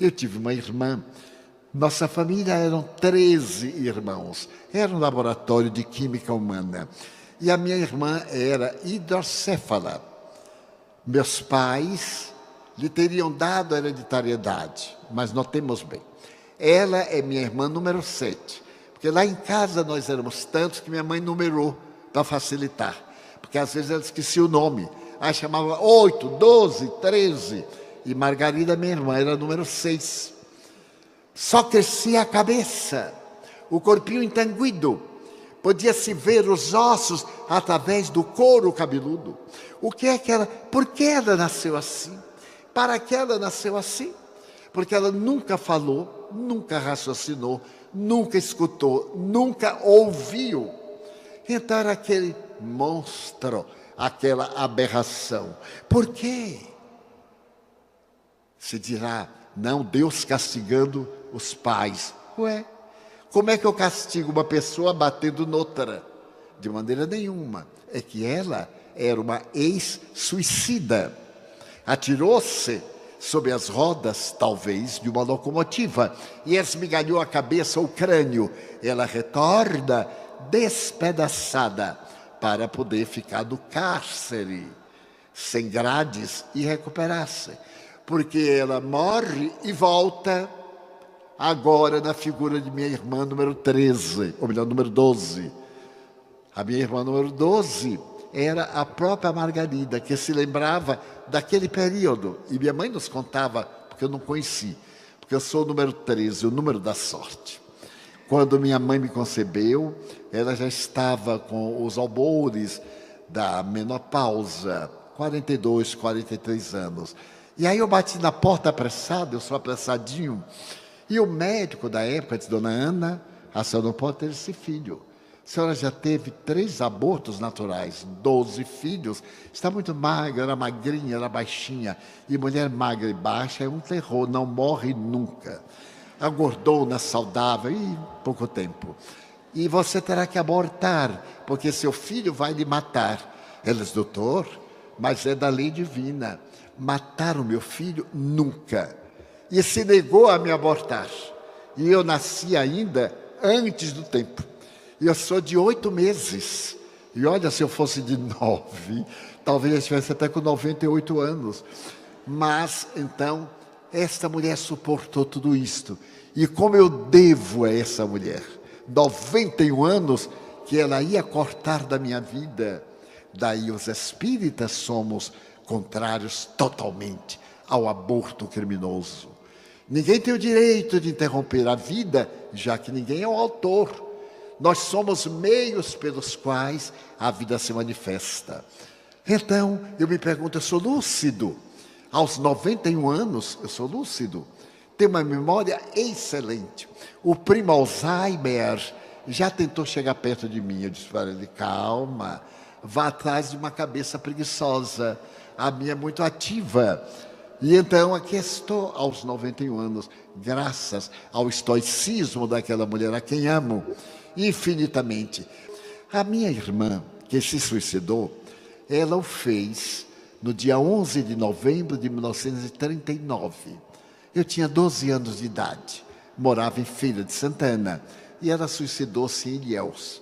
Eu tive uma irmã. Nossa família eram 13 irmãos. Era um laboratório de química humana. E a minha irmã era hidrocéfala. Meus pais lhe teriam dado hereditariedade, mas notemos bem. Ela é minha irmã número 7. Porque lá em casa nós éramos tantos que minha mãe numerou para facilitar. Porque às vezes ela esquecia o nome. Aí chamava 8, 12, 13. E Margarida, minha irmã, era número 6. Só crescia a cabeça, o corpinho entanguido. Podia-se ver os ossos através do couro cabeludo. Por que ela nasceu assim? Para que ela nasceu assim? Porque ela nunca falou, nunca raciocinou, nunca escutou, nunca ouviu. Então era aquele monstro, aquela aberração. Por quê? Se dirá, não, Deus castigando os pais. Ué, como é que eu castigo uma pessoa batendo noutra? De maneira nenhuma. É que ela era uma ex-suicida. Atirou-se sob as rodas, talvez, de uma locomotiva e esmigalhou a cabeça ou o crânio. Ela retorna despedaçada para poder ficar no cárcere, sem grades e recuperar-se. Porque ela morre e volta agora na figura de minha irmã número 13, ou melhor, número 12. A minha irmã número 12 era a própria Margarida, que se lembrava daquele período. E minha mãe nos contava, porque eu não conheci, porque eu sou o número 13, o número da sorte. Quando minha mãe me concebeu, ela já estava com os albores da menopausa, 42, 43 anos. E aí eu bati na porta apressado, eu sou apressadinho, e o médico da época disse, dona Ana, a senhora não pode ter esse filho. A senhora já teve 3 abortos naturais, 12 filhos, está muito magra, era magrinha, era baixinha, e mulher magra e baixa é um terror, não morre nunca. Engordou-na saudável, e pouco tempo. E você terá que abortar, porque seu filho vai lhe matar. Ela disse, doutor, mas é da lei divina. Matar o meu filho, nunca. E se negou a me abortar. E eu nasci ainda antes do tempo. E eu sou de 8 meses. E olha, se eu fosse de 9, talvez eu estivesse até com 98 anos. Mas, então, esta mulher suportou tudo isto. E como eu devo a essa mulher? 91 anos que ela ia cortar da minha vida. Daí os espíritas somos contrários totalmente ao aborto criminoso. Ninguém tem o direito de interromper a vida, já que ninguém é o autor. Nós somos meios pelos quais a vida se manifesta. Então, eu me pergunto, eu sou lúcido? Aos 91 anos, eu sou lúcido. Tenho uma memória excelente. O primo Alzheimer já tentou chegar perto de mim. Eu disse para ele, calma, vá atrás de uma cabeça preguiçosa. A minha é muito ativa. E então aqui estou aos 91 anos, graças ao estoicismo daquela mulher a quem amo infinitamente. A minha irmã, que se suicidou, ela o fez no dia 11 de novembro de 1939. Eu tinha 12 anos de idade, morava em Feira de Santana e ela suicidou-se em Ilhéus.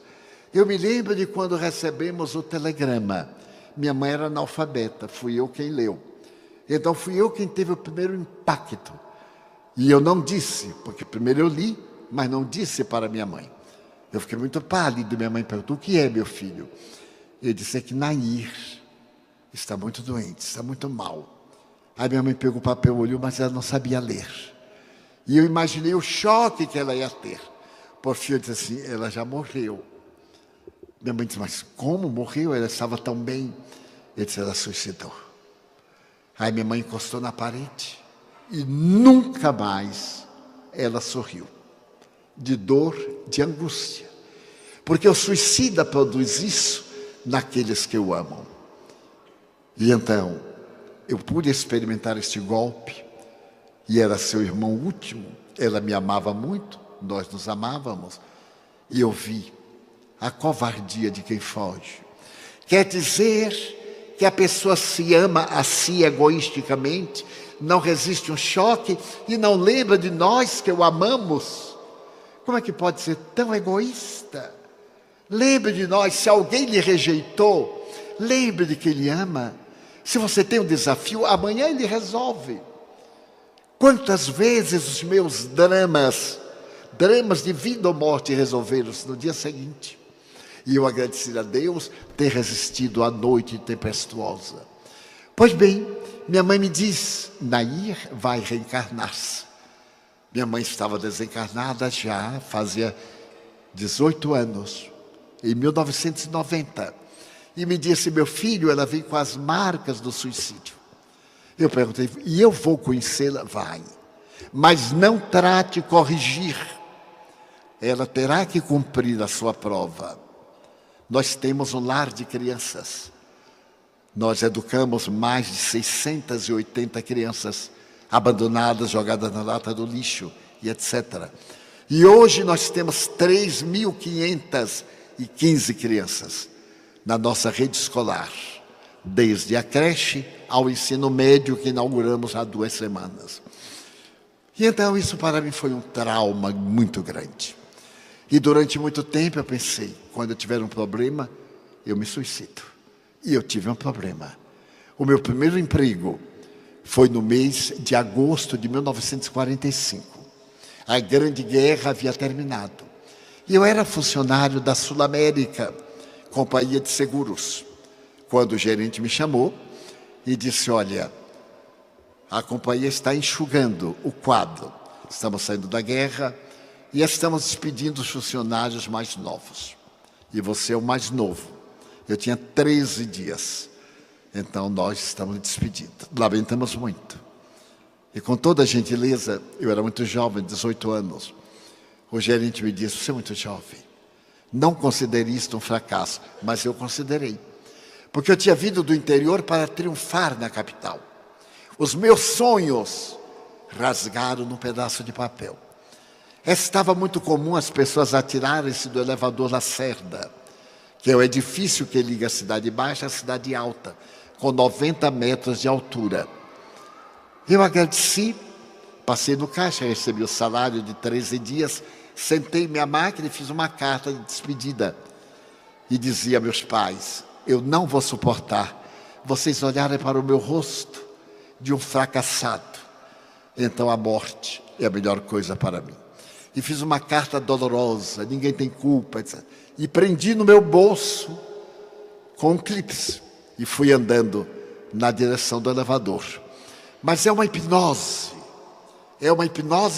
Eu me lembro de quando recebemos o telegrama. Minha mãe era analfabeta, fui eu quem leu. Então fui eu quem teve o primeiro impacto. E eu não disse, porque primeiro eu li, mas não disse para minha mãe. Eu fiquei muito pálido, minha mãe perguntou, o que é, meu filho? Eu disse, é que Nair está muito doente, está muito mal. Aí minha mãe pegou o papel, olhou, mas ela não sabia ler. E eu imaginei o choque que ela ia ter. Por fim, eu disse assim, ela já morreu. Minha mãe disse, mas como morreu? Ela estava tão bem. Eu disse, ela suicidou. Aí minha mãe encostou na parede e nunca mais ela sorriu. De dor, de angústia. Porque o suicida produz isso naqueles que o amam. E então, eu pude experimentar este golpe. E era seu irmão último. Ela me amava muito, nós nos amávamos. E eu vi a covardia de quem foge. Quer dizer que a pessoa se ama a si egoisticamente, não resiste um choque e não lembra de nós que o amamos. Como é que pode ser tão egoísta? Lembre de nós, se alguém lhe rejeitou, lembre de que ele ama. Se você tem um desafio, amanhã ele resolve. Quantas vezes os meus dramas de vida ou morte resolveram-se no dia seguinte. E eu agradeci a Deus ter resistido à noite tempestuosa. Pois bem, minha mãe me diz, Nair vai reencarnar-se. Minha mãe estava desencarnada já, fazia 18 anos, em 1990. E me disse, meu filho, ela vem com as marcas do suicídio. Eu perguntei, e eu vou conhecê-la? Vai. Mas não trate de corrigir. Ela terá que cumprir a sua prova. Nós temos um lar de crianças. Nós educamos mais de 680 crianças abandonadas, jogadas na lata do lixo e etc. E hoje nós temos 3.515 crianças na nossa rede escolar, desde a creche ao ensino médio que inauguramos há 2 semanas. E então isso para mim foi um trauma muito grande. E durante muito tempo eu pensei, quando eu tiver um problema, eu me suicido. E eu tive um problema. O meu primeiro emprego foi no mês de agosto de 1945. A Grande Guerra havia terminado. E eu era funcionário da Sul América, companhia de seguros. Quando o gerente me chamou e disse, olha, a companhia está enxugando o quadro. Estamos saindo da guerra e estamos despedindo os funcionários mais novos. E você é o mais novo. Eu tinha 13 dias. Então nós estamos despedindo. Lamentamos muito. E com toda a gentileza, eu era muito jovem, 18 anos. O gerente me disse, você é muito jovem. Não considere isto um fracasso, mas eu considerei. Porque eu tinha vindo do interior para triunfar na capital. Os meus sonhos rasgaram num pedaço de papel. Estava muito comum as pessoas atirarem-se do elevador Lacerda, que é o edifício que liga a cidade baixa à cidade alta, com 90 metros de altura. Eu agradeci, passei no caixa, recebi o salário de 13 dias, sentei minha máquina e fiz uma carta de despedida. E dizia a meus pais, eu não vou suportar vocês olharem para o meu rosto de um fracassado. Então a morte é a melhor coisa para mim. E fiz uma carta dolorosa, ninguém tem culpa, etc. E prendi no meu bolso com um clipe e fui andando na direção do elevador. Mas é uma hipnose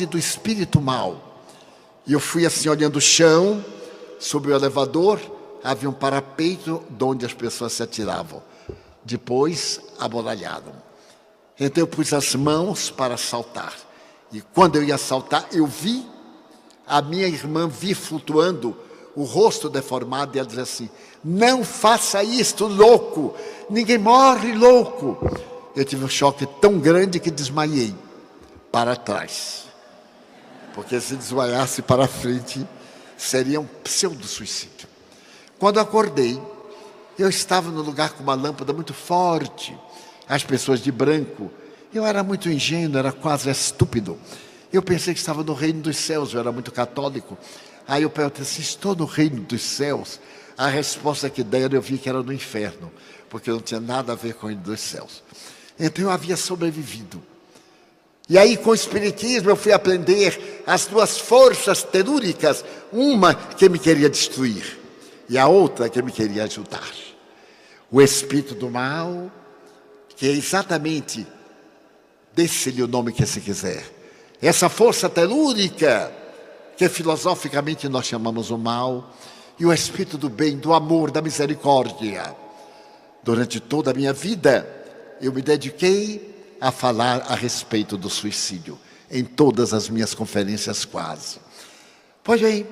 do espírito mal. E eu fui assim olhando o chão, sobre o elevador, havia um parapeito de onde as pessoas se atiravam. Depois amoralharam. Então eu pus as mãos para saltar. E quando eu ia saltar, eu vi a minha irmã vir flutuando, o rosto deformado, e ela dizia assim, não faça isto, louco, ninguém morre louco. Eu tive um choque tão grande que desmaiei para trás. Porque se desmaiasse para frente, seria um pseudo-suicídio. Quando acordei, eu estava num lugar com uma lâmpada muito forte, as pessoas de branco. Eu era muito ingênuo, era quase estúpido. Eu pensei que estava no reino dos céus, eu era muito católico. Aí eu perguntei assim, estou no reino dos céus? A resposta que deram, eu vi que era no inferno, porque não tinha nada a ver com o reino dos céus. Então eu havia sobrevivido. E aí com o espiritismo eu fui aprender as 2 forças telúricas, uma que me queria destruir e a outra que me queria ajudar. O espírito do mal, que é exatamente, dê-se-lhe o nome que se quiser, essa força telúrica, que filosoficamente nós chamamos o mal, e o espírito do bem, do amor, da misericórdia. Durante toda a minha vida, eu me dediquei a falar a respeito do suicídio, em todas as minhas conferências quase. Pois bem,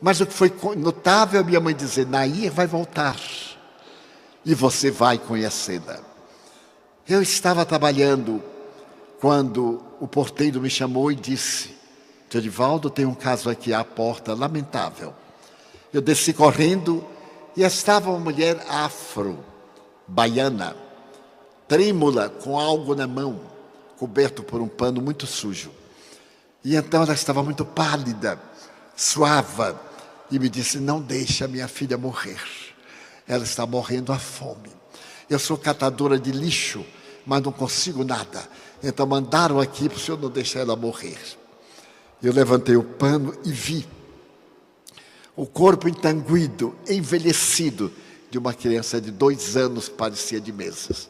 mas o que foi notável é minha mãe dizer, Nair vai voltar, e você vai conhecê-la. Eu estava trabalhando, quando o porteiro me chamou e disse, Edivaldo, tem um caso aqui à porta, lamentável. Eu desci correndo e estava uma mulher afro, baiana, trêmula, com algo na mão, coberto por um pano muito sujo. E então ela estava muito pálida, suava, e me disse: não deixe a minha filha morrer. Ela está morrendo à fome. Eu sou catadora de lixo, mas não consigo nada. Então mandaram aqui para o senhor não deixar ela morrer. Eu levantei o pano e vi o corpo entanguido, envelhecido, de uma criança de 2 anos, parecia de meses.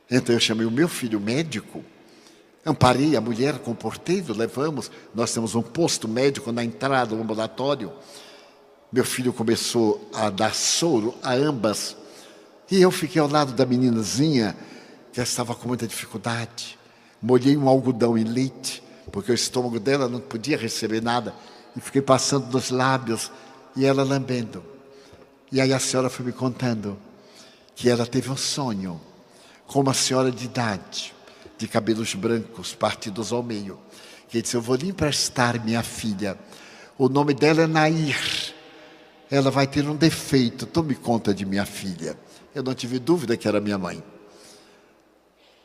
Então eu chamei o meu filho médico, amparei a mulher com o porteiro, levamos. Nós temos um posto médico na entrada do ambulatório. Meu filho começou a dar soro a ambas. E eu fiquei ao lado da meninazinha, que estava com muita dificuldade. Molhei um algodão em leite, porque o estômago dela não podia receber nada. E fiquei passando nos lábios, e ela lambendo. E aí a senhora foi me contando que ela teve um sonho com uma senhora de idade, de cabelos brancos, partidos ao meio, que disse: eu vou lhe emprestar minha filha. O nome dela é Nair. Ela vai ter um defeito, tome conta de minha filha. Eu não tive dúvida que era minha mãe.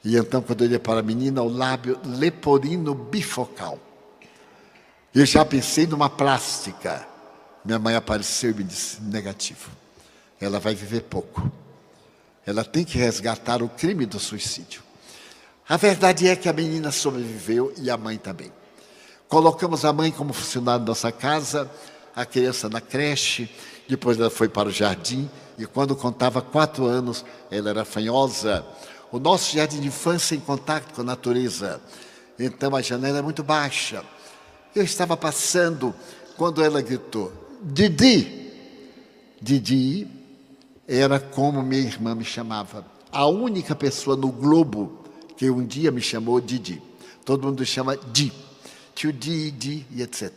E então, quando eu olhei para a menina, o lábio leporino bifocal. Eu já pensei numa plástica. Minha mãe apareceu e me disse: negativo. Ela vai viver pouco. Ela tem que resgatar o crime do suicídio. A verdade é que a menina sobreviveu e a mãe também. Colocamos a mãe como funcionária da nossa casa, a criança na creche, depois ela foi para o jardim, e quando contava 4 anos, ela era fanhosa. O nosso jardim de infância em contato com a natureza. Então a janela é muito baixa. Eu estava passando quando ela gritou: Didi! Didi era como minha irmã me chamava. A única pessoa no globo que um dia me chamou Didi. Todo mundo chama Di. Tio Di, e etc.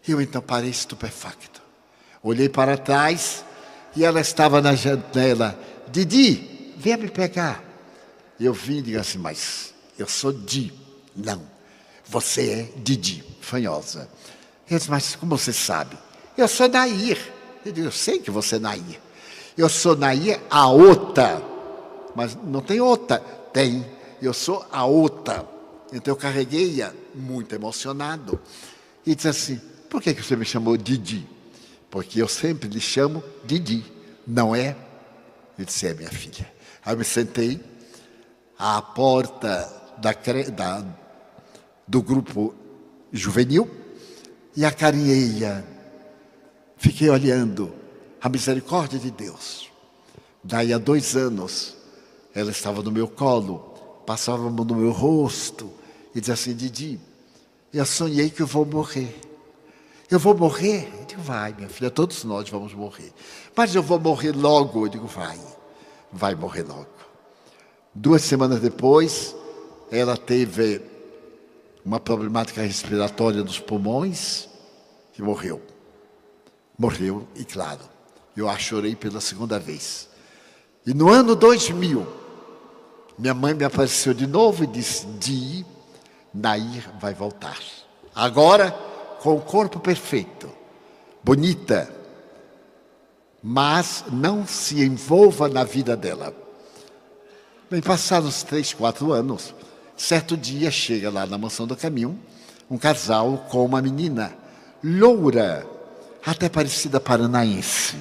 Eu então parei estupefacto. Olhei para trás e ela estava na janela. Didi, venha me pegar. Eu vim e digo assim: mas eu sou Di. Não, você é Didi, fanhosa. Eu disse: mas como você sabe? Eu sou Nair. Eu digo: eu sei que você é Nair. Eu sou Nair, a outra. Mas não tem outra. Tem. Eu sou a outra. Então eu carreguei-a, muito emocionado. E disse assim: por que você me chamou Didi? Porque eu sempre lhe chamo Didi, não é? Eu disse: é, minha filha. Aí eu me sentei à porta do grupo juvenil e acarinhei-a. Fiquei olhando a misericórdia de Deus. Daí a 2 anos, ela estava no meu colo, passava a mão no meu rosto e dizia assim: Didi, eu sonhei que eu vou morrer. Eu vou morrer? Eu digo: vai, minha filha, todos nós vamos morrer. Mas eu vou morrer logo. Eu digo: vai morrer logo. 2 semanas depois, ela teve uma problemática respiratória dos pulmões e morreu. Morreu, e claro, eu a chorei pela 2ª vez. E no ano 2000, minha mãe me apareceu de novo e disse: Di, Nair vai voltar. Agora, com o corpo perfeito, bonita, mas não se envolva na vida dela. Bem, passados 3, 4 anos, certo dia chega lá na Mansão do Caminho um casal com uma menina loura, até parecida paranaense,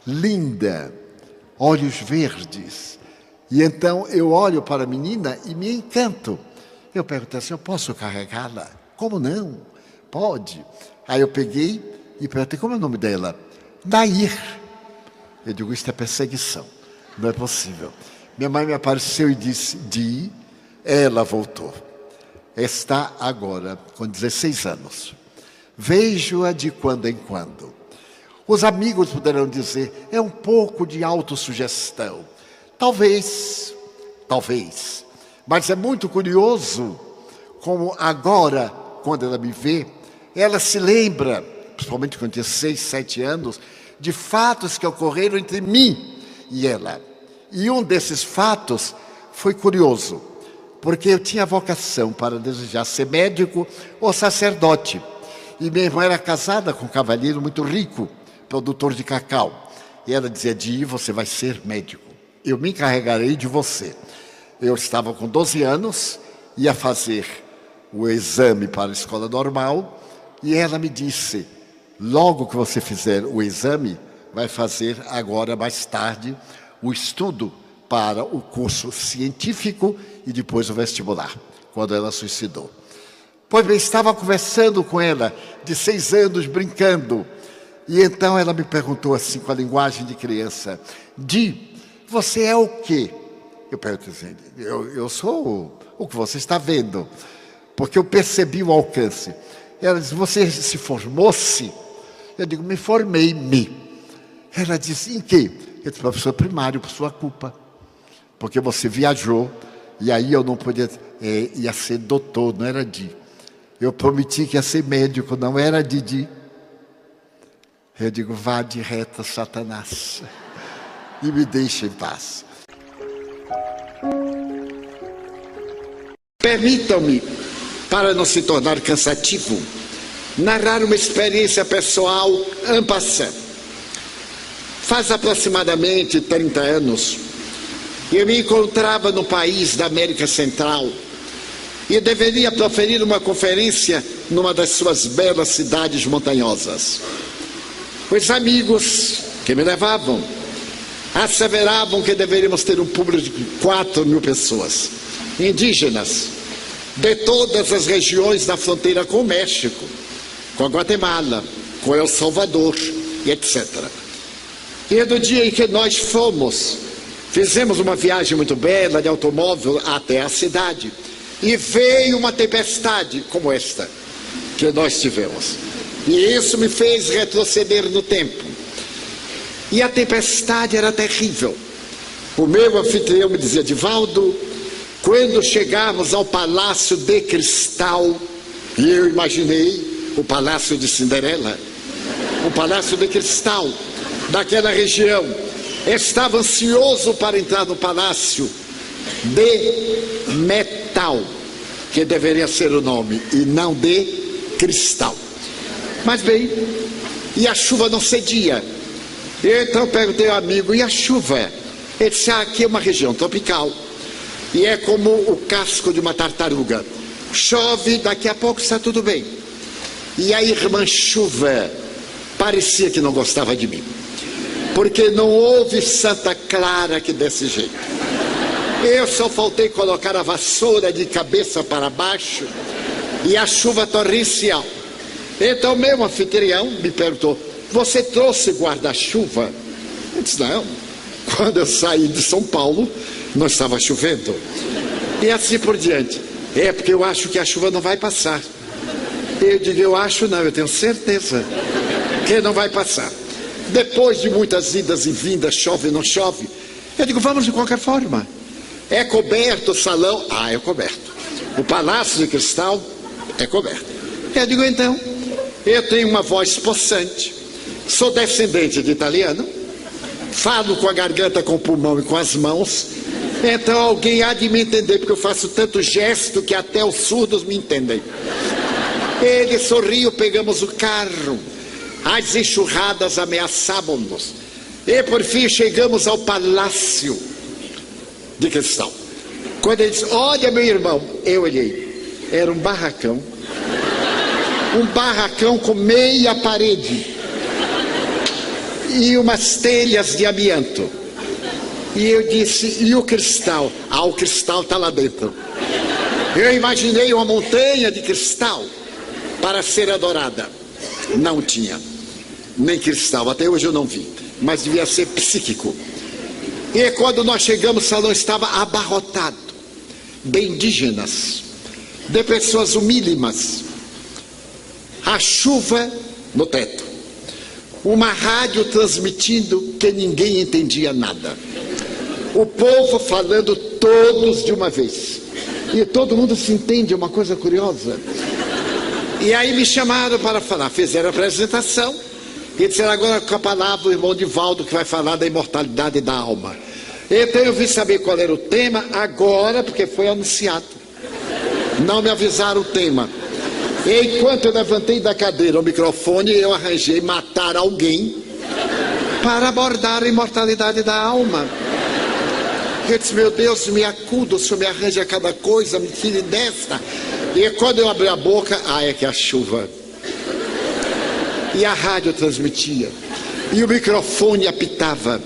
linda, olhos verdes. E então eu olho para a menina e me encanto. Eu perguntei assim: eu posso carregá-la? Como não? Pode. Aí eu peguei e perguntei: como é o nome dela? Nair. Eu digo: isso é perseguição, não é possível. Minha mãe me apareceu e disse: Di, ela voltou. Está agora com 16 anos. Vejo-a de quando em quando. Os amigos poderão dizer: é um pouco de autossugestão. Talvez. Mas é muito curioso como agora, quando ela me vê, ela se lembra, principalmente quando tinha 6, 7 anos, de fatos que ocorreram entre mim e ela. E um desses fatos foi curioso, porque eu tinha vocação para desejar ser médico ou sacerdote. E minha irmã era casada com um cavalheiro muito rico, produtor de cacau. E ela dizia: Di, você vai ser médico. eu me encarregarei de você. Eu estava com 12 anos, ia fazer o exame para a escola normal, e ela me disse, logo que você fizer o exame, vai fazer agora, mais tarde, o estudo para o curso científico e depois o vestibular, quando ela suicidou. Pois bem, estava conversando com ela, de 6 anos, brincando. E então ela me perguntou assim, com a linguagem de criança, Di, você é o quê? Eu perguntei assim, eu sou o que você está vendo, porque eu percebi o alcance. Ela disse, você se formou-se? Eu digo, me formei-me. Ela disse, em quê? Eu disse, professor primário, por sua culpa. Porque você viajou, e aí eu não podia, ia ser doutor, não era Di. Eu prometi que ia ser médico, não era Didi. Eu digo, vá de reta, Satanás, e me deixe em paz. Permitam-me, para não se tornar cansativo, narrar uma experiência pessoal en passant. Faz aproximadamente 30 anos, eu me encontrava no país da América Central e deveria proferir uma conferência numa das suas belas cidades montanhosas. Os amigos que me levavam asseveravam que deveríamos ter um público de 4.000 pessoas, indígenas, de todas as regiões da fronteira com o México, com a Guatemala, com El Salvador, e etc. E no dia em que nós fomos, fizemos uma viagem muito bela de automóvel até a cidade, e veio uma tempestade como esta que nós tivemos. E isso me fez retroceder no tempo. E a tempestade era terrível. O meu anfitrião me dizia, Divaldo, quando chegarmos ao Palácio de Cristal, e eu imaginei o Palácio de Cinderela, o Palácio de Cristal, daquela região, estava ansioso para entrar no Palácio de Metal, que deveria ser o nome, e não de Cristal. Mas bem, e a chuva não cedia. Eu então perguntei ao amigo, e a chuva? Ele disse, aqui é uma região tropical, e é como o casco de uma tartaruga. Chove, daqui a pouco está tudo bem. E a irmã chuva parecia que não gostava de mim, porque não houve Santa Clara que desse jeito. Eu só faltei colocar a vassoura de cabeça para baixo e a chuva torrencial. Então meu anfitrião me perguntou, você trouxe guarda-chuva? Eu disse, não, quando eu saí de São Paulo não estava chovendo. E assim por diante. É porque eu acho que a chuva não vai passar. Eu digo, eu acho não, eu tenho certeza que não vai passar. Depois de muitas idas e vindas, chove, não chove, eu digo, vamos de qualquer forma. É coberto o salão? Ah, é coberto. O Palácio de Cristal é coberto. Eu digo, então, eu tenho uma voz possante, sou descendente de italiano, falo com a garganta, com o pulmão e com as mãos, então alguém há de me entender, porque eu faço tanto gesto que até os surdos me entendem. Ele sorriu, pegamos o carro, as enxurradas ameaçavam-nos, e por fim chegamos ao Palácio de Cristal. Quando ele disse, olha meu irmão, eu olhei, era um barracão com meia parede e umas telhas de amianto. E eu disse, e o cristal? Ah, o cristal está lá dentro. Eu imaginei uma montanha de cristal para ser adorada. Não tinha nem cristal, até hoje eu não vi, mas devia ser psíquico. E quando nós chegamos, o salão estava abarrotado de indígenas, de pessoas humílimas, a chuva no teto, uma rádio transmitindo que ninguém entendia nada, o povo falando todos de uma vez, e todo mundo se entende, é uma coisa curiosa. E aí me chamaram para falar, fizeram a apresentação e disseram, agora com a palavra o irmão Divaldo, que vai falar da imortalidade da alma. Então eu vim saber qual era o tema agora, porque foi anunciado, não me avisaram o tema. E enquanto eu levantei da cadeira o microfone, eu arranjei matar alguém para abordar a imortalidade da alma. Eu disse, meu Deus, me acuda, o Senhor me arranja cada coisa, me tire desta. E quando eu abri a boca, é que a chuva. E a rádio transmitia. E o microfone apitava.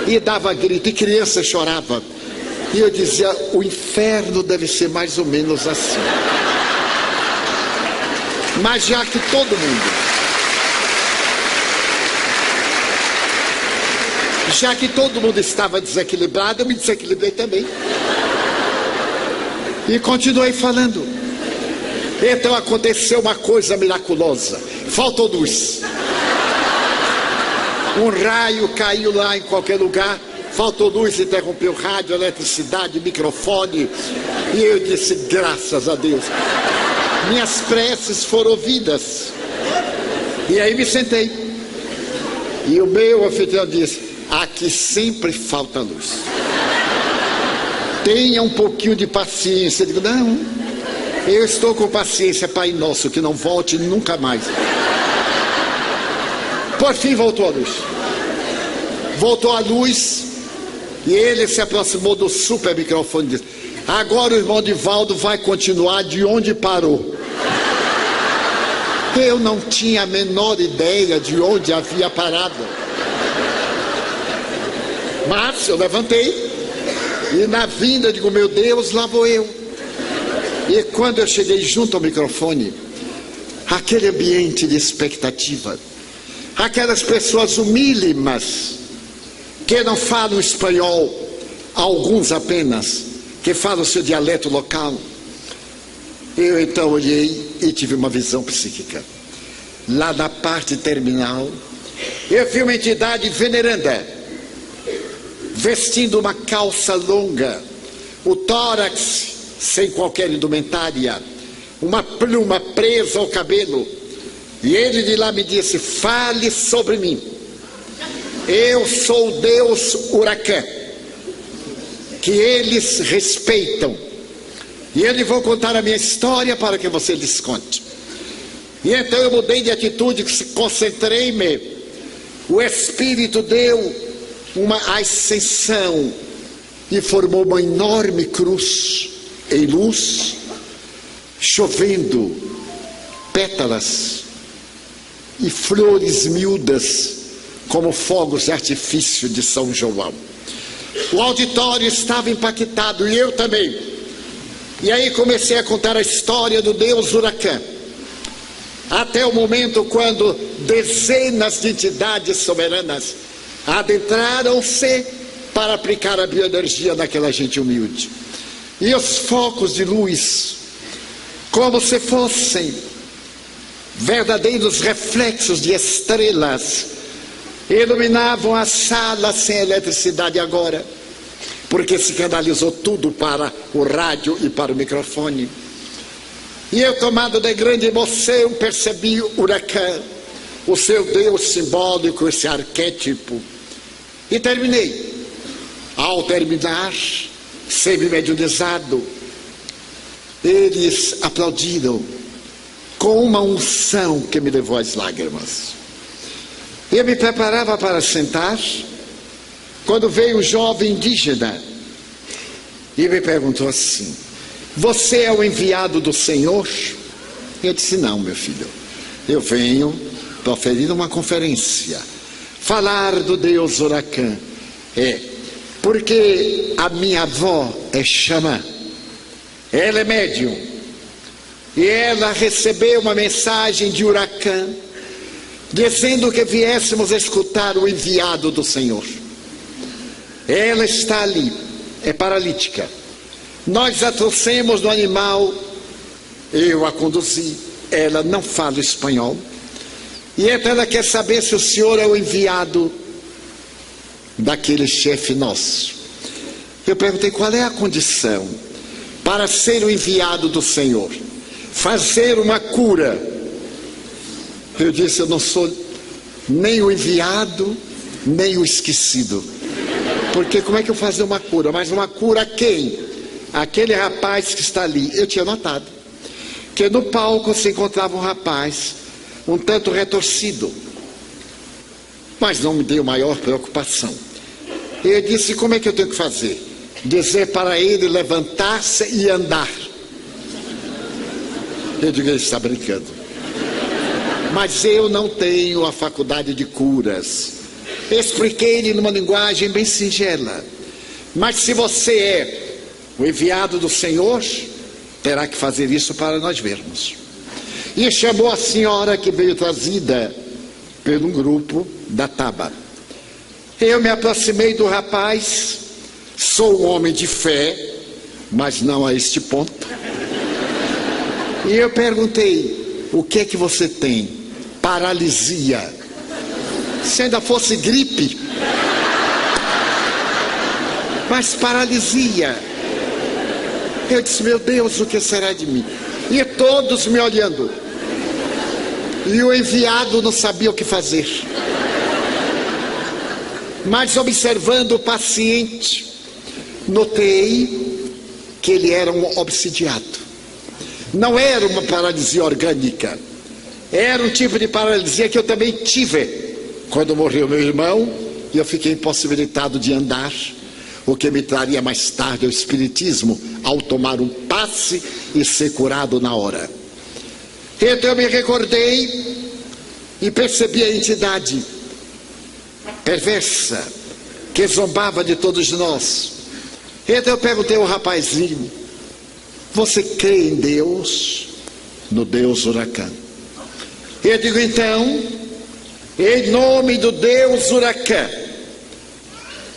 E dava grito, e criança chorava. E eu dizia, o inferno deve ser mais ou menos assim. Mas já que todo mundo estava desequilibrado, eu me desequilibrei também. E continuei falando. Então aconteceu uma coisa miraculosa. Faltou luz. Um raio caiu lá em qualquer lugar. Faltou luz, interrompeu rádio, eletricidade, microfone. E eu disse, graças a Deus. Minhas preces foram ouvidas. E aí me sentei. E o meu anfitrião disse, aqui sempre falta luz. Tenha um pouquinho de paciência. Eu digo, não, eu estou com paciência, Pai Nosso, que não volte nunca mais. Por fim voltou a luz. Voltou a luz. E ele se aproximou do super microfone e disse, agora o irmão Divaldo vai continuar de onde parou. Eu não tinha a menor ideia de onde havia parado. Mas eu levantei. E na vinda, digo, meu Deus, lá vou eu. E quando eu cheguei junto ao microfone, aquele ambiente de expectativa, aquelas pessoas humílimas, que não falam espanhol, alguns apenas, que falam o seu dialeto local. Eu então olhei e tive uma visão psíquica. Lá na parte terminal, eu vi uma entidade veneranda, vestindo uma calça longa, o tórax sem qualquer indumentária, uma pluma presa ao cabelo. E ele de lá me disse, fale sobre mim. Eu sou o Deus Huracan, que eles respeitam. E eu lhe vou contar a minha história para que você lhes conte. E então eu mudei de atitude, concentrei-me. O Espírito deu uma ascensão e formou uma enorme cruz em luz, chovendo pétalas e flores miúdas, como fogos de artifício de São João. O auditório estava impactado e eu também. E aí comecei a contar a história do Deus Huracan, até o momento quando dezenas de entidades soberanas adentraram-se para aplicar a bioenergia naquela gente humilde. E os focos de luz, como se fossem verdadeiros reflexos de estrelas, iluminavam a sala sem eletricidade agora, porque se canalizou tudo para o rádio e para o microfone. E eu, tomado de grande emoção, percebi o Huracan, o seu Deus simbólico, esse arquétipo, e terminei. Ao terminar, semi-mediunizado, eles aplaudiram com uma unção que me levou às lágrimas. Eu me preparava para sentar, quando veio um jovem indígena e me perguntou assim, você é o enviado do Senhor? Eu disse, não, meu filho, eu venho proferir uma conferência, falar do Deus Huracan. Porque a minha avó é xamã, ela é médium, e ela recebeu uma mensagem de Huracan, dizendo que viéssemos escutar o enviado do Senhor. Ela está ali, é paralítica. Nós a trouxemos no animal, eu a conduzi, ela não fala espanhol, e então ela quer saber se o senhor é o enviado daquele chefe nosso. Eu perguntei, qual é a condição para ser o enviado do Senhor? Fazer uma cura. Eu disse, eu não sou nem o enviado, nem o esquecido. Porque como é que eu fazer uma cura? Mas uma cura a quem? Aquele rapaz que está ali. Eu tinha notado que no palco se encontrava um rapaz um tanto retorcido, mas não me deu maior preocupação. Eu disse, como é que eu tenho que fazer? dizer para ele levantar-se e andar. Eu digo, ele está brincando. Mas eu não tenho a faculdade de curas. Expliquei-lhe numa linguagem bem singela. Mas se você é o enviado do Senhor, terá que fazer isso para nós vermos. E chamou a senhora que veio trazida por um grupo da Taba. Eu me aproximei do rapaz, sou um homem de fé, mas não a este ponto. E eu perguntei, o que é que você tem? Paralisia. Se ainda fosse gripe. Mas paralisia. Eu disse, meu Deus, o que será de mim? E todos me olhando. E o enviado não sabia o que fazer. Mas observando o paciente, notei que ele era um obsidiado. Não era uma paralisia orgânica. Era um tipo de paralisia que eu também tive quando morreu meu irmão e eu fiquei impossibilitado de andar, o que me traria mais tarde ao espiritismo ao tomar um passe e ser curado na hora. Então eu me recordei e percebi a entidade perversa que zombava de todos nós. Então eu perguntei ao rapazinho, você crê em Deus? No Deus Huracão. Eu digo então, em nome do Deus Huracão,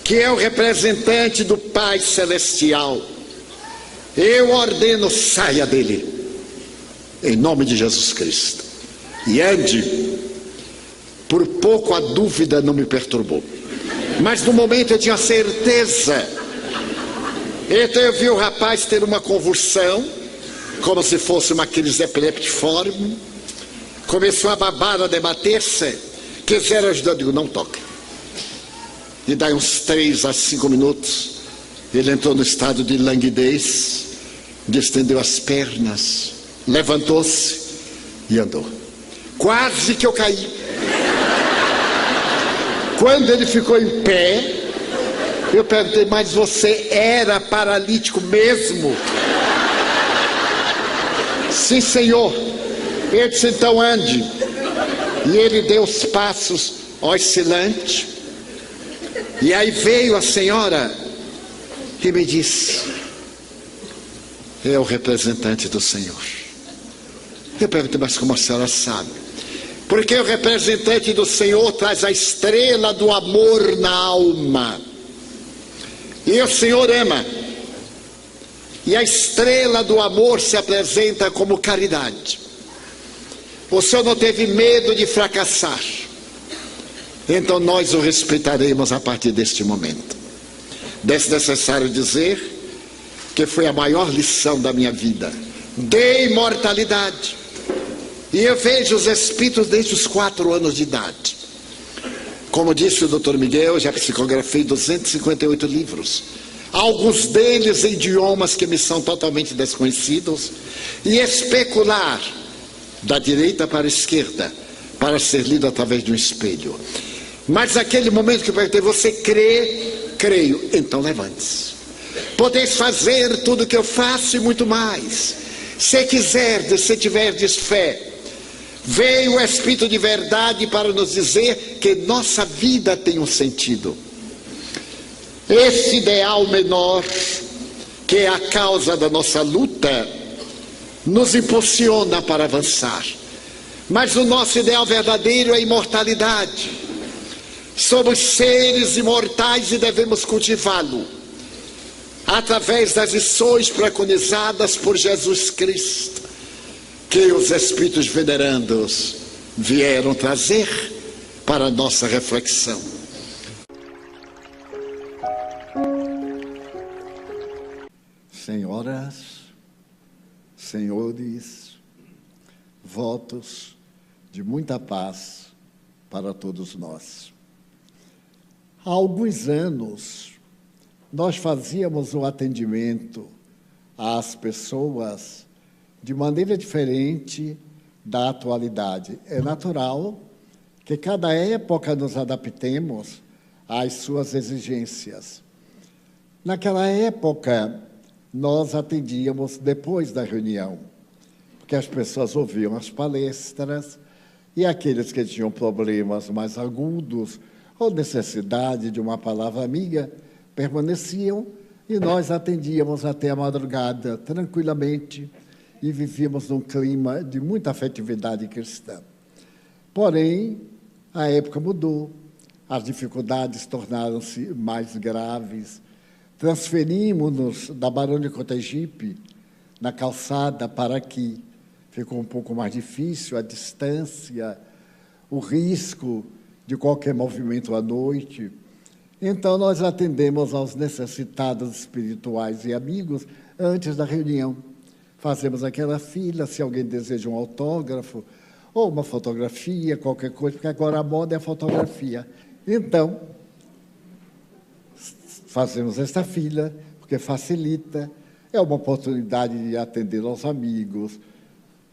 que é o representante do Pai Celestial, eu ordeno, saia dele, em nome de Jesus Cristo, e ande. Por pouco a dúvida não me perturbou, mas no momento eu tinha certeza. Então eu vi o rapaz ter uma convulsão, como se fosse uma crise epileptiforme, começou a babar, a debater-se, quiseram ajudar, eu digo, não toque. E daí uns 3 a 5 minutos, ele entrou no estado de languidez, distendeu as pernas, levantou-se e andou. Quase que eu caí. Quando ele ficou em pé, eu perguntei, mas você era paralítico mesmo? Sim, senhor. Ele disse, então ande. E ele deu os passos oscilantes. E aí veio a senhora e me disse, é o representante do Senhor. Eu perguntei, mas como a senhora sabe? Porque o representante do Senhor traz a estrela do amor na alma. E o Senhor ama. E a estrela do amor se apresenta como caridade. O Senhor não teve medo de fracassar. Então nós o respeitaremos a partir deste momento. Desnecessário dizer que foi a maior lição da minha vida. De imortalidade. E eu vejo os espíritos desde os 4 anos de idade. Como disse o Dr. Miguel, eu já psicografei 258 livros. Alguns deles em idiomas que me são totalmente desconhecidos. E especular da direita para a esquerda, para ser lido através de um espelho. Mas naquele momento que eu perguntei, você crê? Creio. Então levante-se. Podeis fazer tudo o que eu faço e muito mais. Se quiserdes, se tiverdes fé. Veio o Espírito de verdade para nos dizer que nossa vida tem um sentido. Esse ideal menor, que é a causa da nossa luta, nos impulsiona para avançar. Mas o nosso ideal verdadeiro é a imortalidade. Somos seres imortais e devemos cultivá-lo através das lições preconizadas por Jesus Cristo, que os espíritos venerandos vieram trazer para a nossa reflexão. Senhoras, senhores, votos de muita paz para todos nós. Há alguns anos, nós fazíamos um atendimento às pessoas de maneira diferente da atualidade. É natural que cada época nos adaptemos às suas exigências. Naquela época, nós atendíamos depois da reunião, porque as pessoas ouviam as palestras e aqueles que tinham problemas mais agudos ou necessidade de uma palavra amiga permaneciam e nós atendíamos até a madrugada, tranquilamente, e vivíamos num clima de muita afetividade cristã. Porém, a época mudou, as dificuldades tornaram-se mais graves, transferimos-nos da Barão de Cotegipe, na calçada, para aqui. Ficou um pouco mais difícil a distância, o risco de qualquer movimento à noite. Então, nós atendemos aos necessitados espirituais e amigos antes da reunião. Fazemos aquela fila, se alguém deseja um autógrafo ou uma fotografia, qualquer coisa, porque agora a moda é a fotografia. Então, fazemos esta fila, porque facilita, é uma oportunidade de atender aos amigos,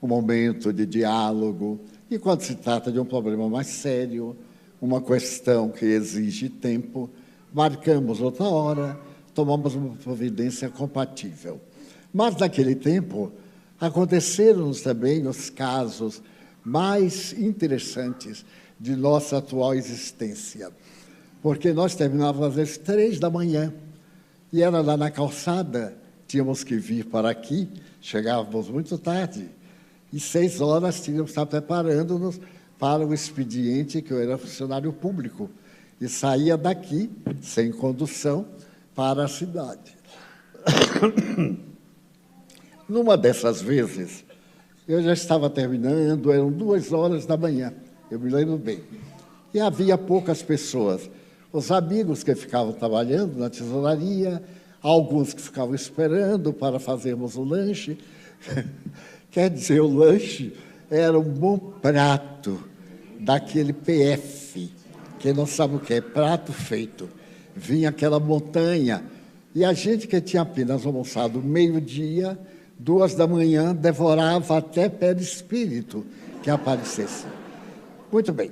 um momento de diálogo. E quando se trata de um problema mais sério, uma questão que exige tempo, marcamos outra hora, tomamos uma providência compatível. Mas, naquele tempo, aconteceram-nos também os casos mais interessantes de nossa atual existência. Porque nós terminávamos às 3 da manhã, e era lá na calçada, tínhamos que vir para aqui, chegávamos muito tarde, e 6 horas tínhamos que estar preparando-nos para o expediente, que eu era funcionário público, e saía daqui, sem condução, para a cidade. Numa dessas vezes, eu já estava terminando, eram 2 horas da manhã, eu me lembro bem, e havia poucas pessoas. Os amigos que ficavam trabalhando na tesouraria, alguns que ficavam esperando para fazermos o lanche. Quer dizer, o lanche era um bom prato daquele PF, quem não sabe o que é, prato feito. Vinha aquela montanha, e a gente que tinha apenas almoçado meio-dia, 2 da manhã, devorava até perispírito que aparecesse. Muito bem.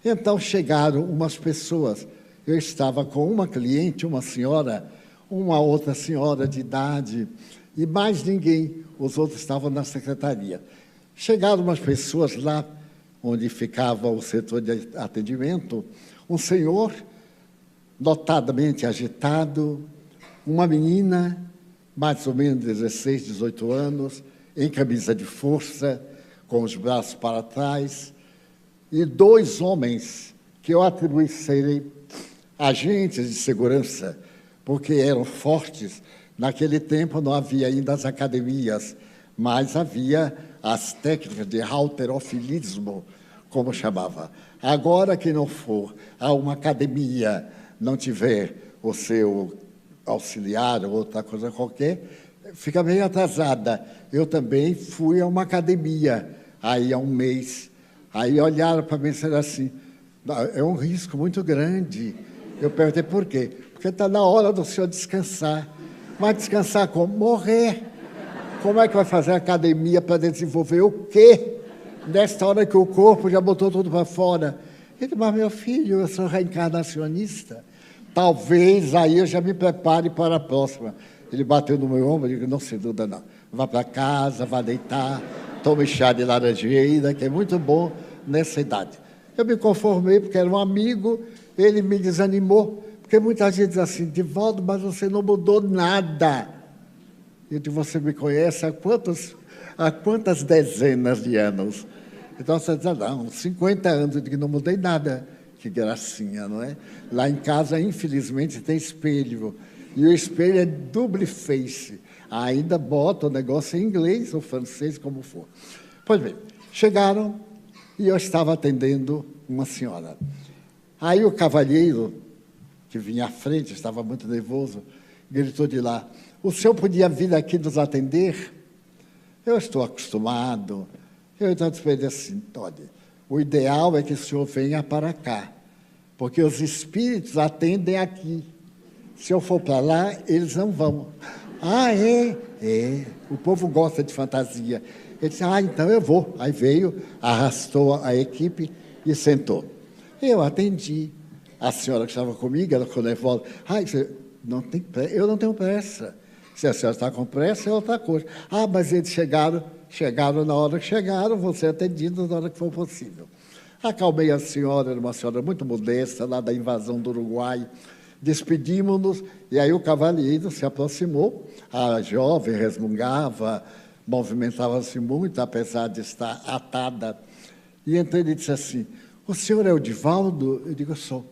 Então chegaram umas pessoas. Eu estava com uma cliente, uma senhora, uma outra senhora de idade, e mais ninguém. Os outros estavam na secretaria. Chegaram umas pessoas lá, onde ficava o setor de atendimento, um senhor notadamente agitado, uma menina, mais ou menos 16, 18 anos, em camisa de força, com os braços para trás, e 2 homens que eu atribuí serem agentes de segurança, porque eram fortes. Naquele tempo não havia ainda as academias, mas havia as técnicas de halterofilismo, como chamava. Agora, quem não for a uma academia, não tiver o seu auxiliar ou outra coisa qualquer, fica meio atrasada. Eu também fui a uma academia, aí há um mês. Aí olharam para mim e disseram assim, é um risco muito grande. Eu perguntei por quê? Porque está na hora do senhor descansar. Mas descansar como? Morrer. Como é que vai fazer academia para desenvolver o quê? Nesta hora que o corpo já botou tudo para fora. Ele disse, mas meu filho, eu sou reencarnacionista. Talvez aí eu já me prepare para a próxima. Ele bateu no meu ombro e disse, não se dúvida não. Vá para casa, vá deitar, tome chá de laranjeira, que é muito bom nessa idade. Eu me conformei porque era um amigo, ele me desanimou, porque muita gente diz assim, Divaldo, mas você não mudou nada. Eu digo, você me conhece há quantas dezenas de anos? Então você diz, não, 50 anos, eu digo, não mudei nada. Que gracinha, não é? Lá em casa, infelizmente, tem espelho, e o espelho é double face. Ainda bota o negócio em inglês ou francês, como for. Pois bem, chegaram e eu estava atendendo uma senhora. Aí o cavalheiro, que vinha à frente, estava muito nervoso, gritou de lá, o senhor podia vir aqui nos atender? Eu estou acostumado. Eu então disse para ele assim, olha, o ideal é que o senhor venha para cá, porque os espíritos atendem aqui. Se eu for para lá, eles não vão. Ah, é? É. O povo gosta de fantasia. Ele disse, então eu vou. Aí veio, arrastou a equipe e sentou. Eu atendi. A senhora que estava comigo, ela ficou nervosa. Não tem pressa. Eu não tenho pressa. Se a senhora está com pressa, é outra coisa. Ah, mas eles chegaram na hora que chegaram, vão ser atendidos na hora que for possível. Acalmei a senhora, era uma senhora muito modesta, lá da invasão do Uruguai. Despedimos-nos, e aí o cavalheiro se aproximou. A jovem resmungava, movimentava-se muito, apesar de estar atada. E então ele disse assim: o senhor é o Divaldo? Eu digo: sou.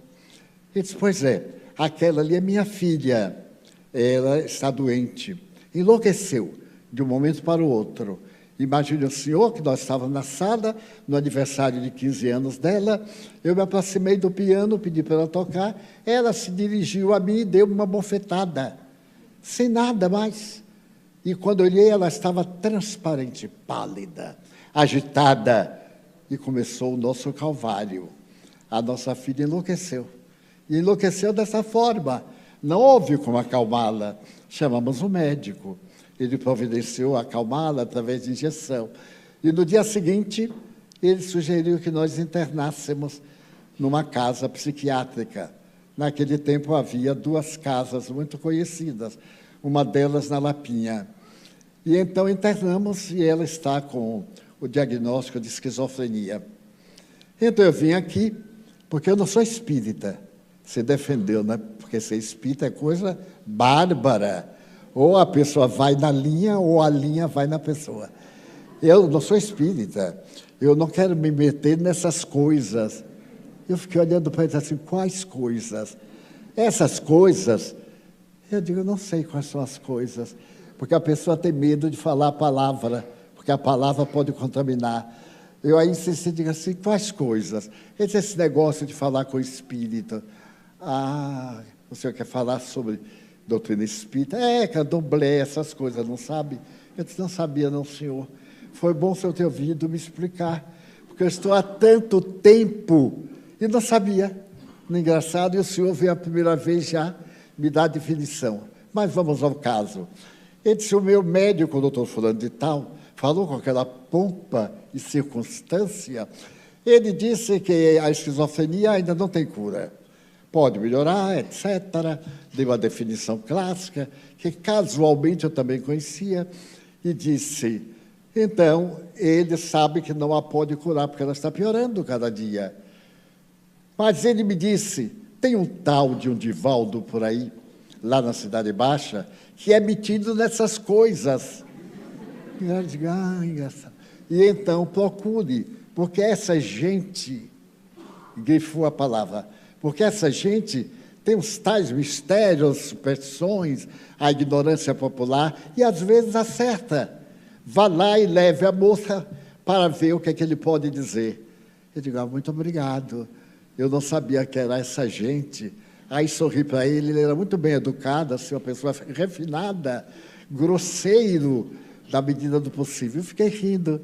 Ele disse: pois é, aquela ali é minha filha. Ela está doente. Enlouqueceu de um momento para o outro. Imagine o senhor que nós estávamos na sala, no aniversário de 15 anos dela. Eu me aproximei do piano, pedi para ela tocar. Ela se dirigiu a mim e deu uma bofetada, sem nada mais. E quando olhei, ela estava transparente, pálida, agitada. E começou o nosso calvário. A nossa filha enlouqueceu. E enlouqueceu dessa forma. Não houve como acalmá-la. Chamamos o médico. Ele providenciou acalmá-la através de injeção. E no dia seguinte, ele sugeriu que nós internássemos numa casa psiquiátrica. Naquele tempo havia 2 casas muito conhecidas, uma delas na Lapinha. E então internamos, e ela está com o diagnóstico de esquizofrenia. Então eu vim aqui, porque eu não sou espírita. Você defendeu, né? Porque ser espírita é coisa bárbara. Ou a pessoa vai na linha, ou a linha vai na pessoa. Eu não sou espírita, eu não quero me meter nessas coisas. Eu fiquei olhando para ele assim: quais coisas? Essas coisas, eu digo: eu não sei quais são as coisas, porque a pessoa tem medo de falar a palavra, porque a palavra pode contaminar. Eu aí insisti, digo assim: quais coisas? Esse negócio de falar com o espírito. Ah, o senhor quer falar sobre doutrina espírita? Candomblé, essas coisas, não sabe? Eu disse: não sabia não, senhor. Foi bom o senhor ter ouvido me explicar, porque eu estou há tanto tempo e não sabia. Engraçado, e o senhor veio a primeira vez já me dar a definição. Mas vamos ao caso. Ele disse: o meu médico, o doutor fulano de tal, falou com aquela pompa e circunstância. Ele disse que a esquizofrenia ainda não tem cura. Pode melhorar, etc. Deu a definição clássica, que casualmente eu também conhecia, e disse: então, ele sabe que não a pode curar, porque ela está piorando cada dia. Mas ele me disse: tem um tal de um Divaldo por aí, lá na Cidade Baixa, que é metido nessas coisas. E eu digo: engraçado. E então, procure, porque essa gente, grifou a palavra, porque essa gente tem os tais mistérios, superstições, a ignorância popular, e às vezes acerta. Vá lá e leve a moça para ver o que é que ele pode dizer. Eu digo: muito obrigado. Eu não sabia que era essa gente. Aí sorri para ele, ele era muito bem educado, assim, uma pessoa refinada, grosseiro, na medida do possível. Eu fiquei rindo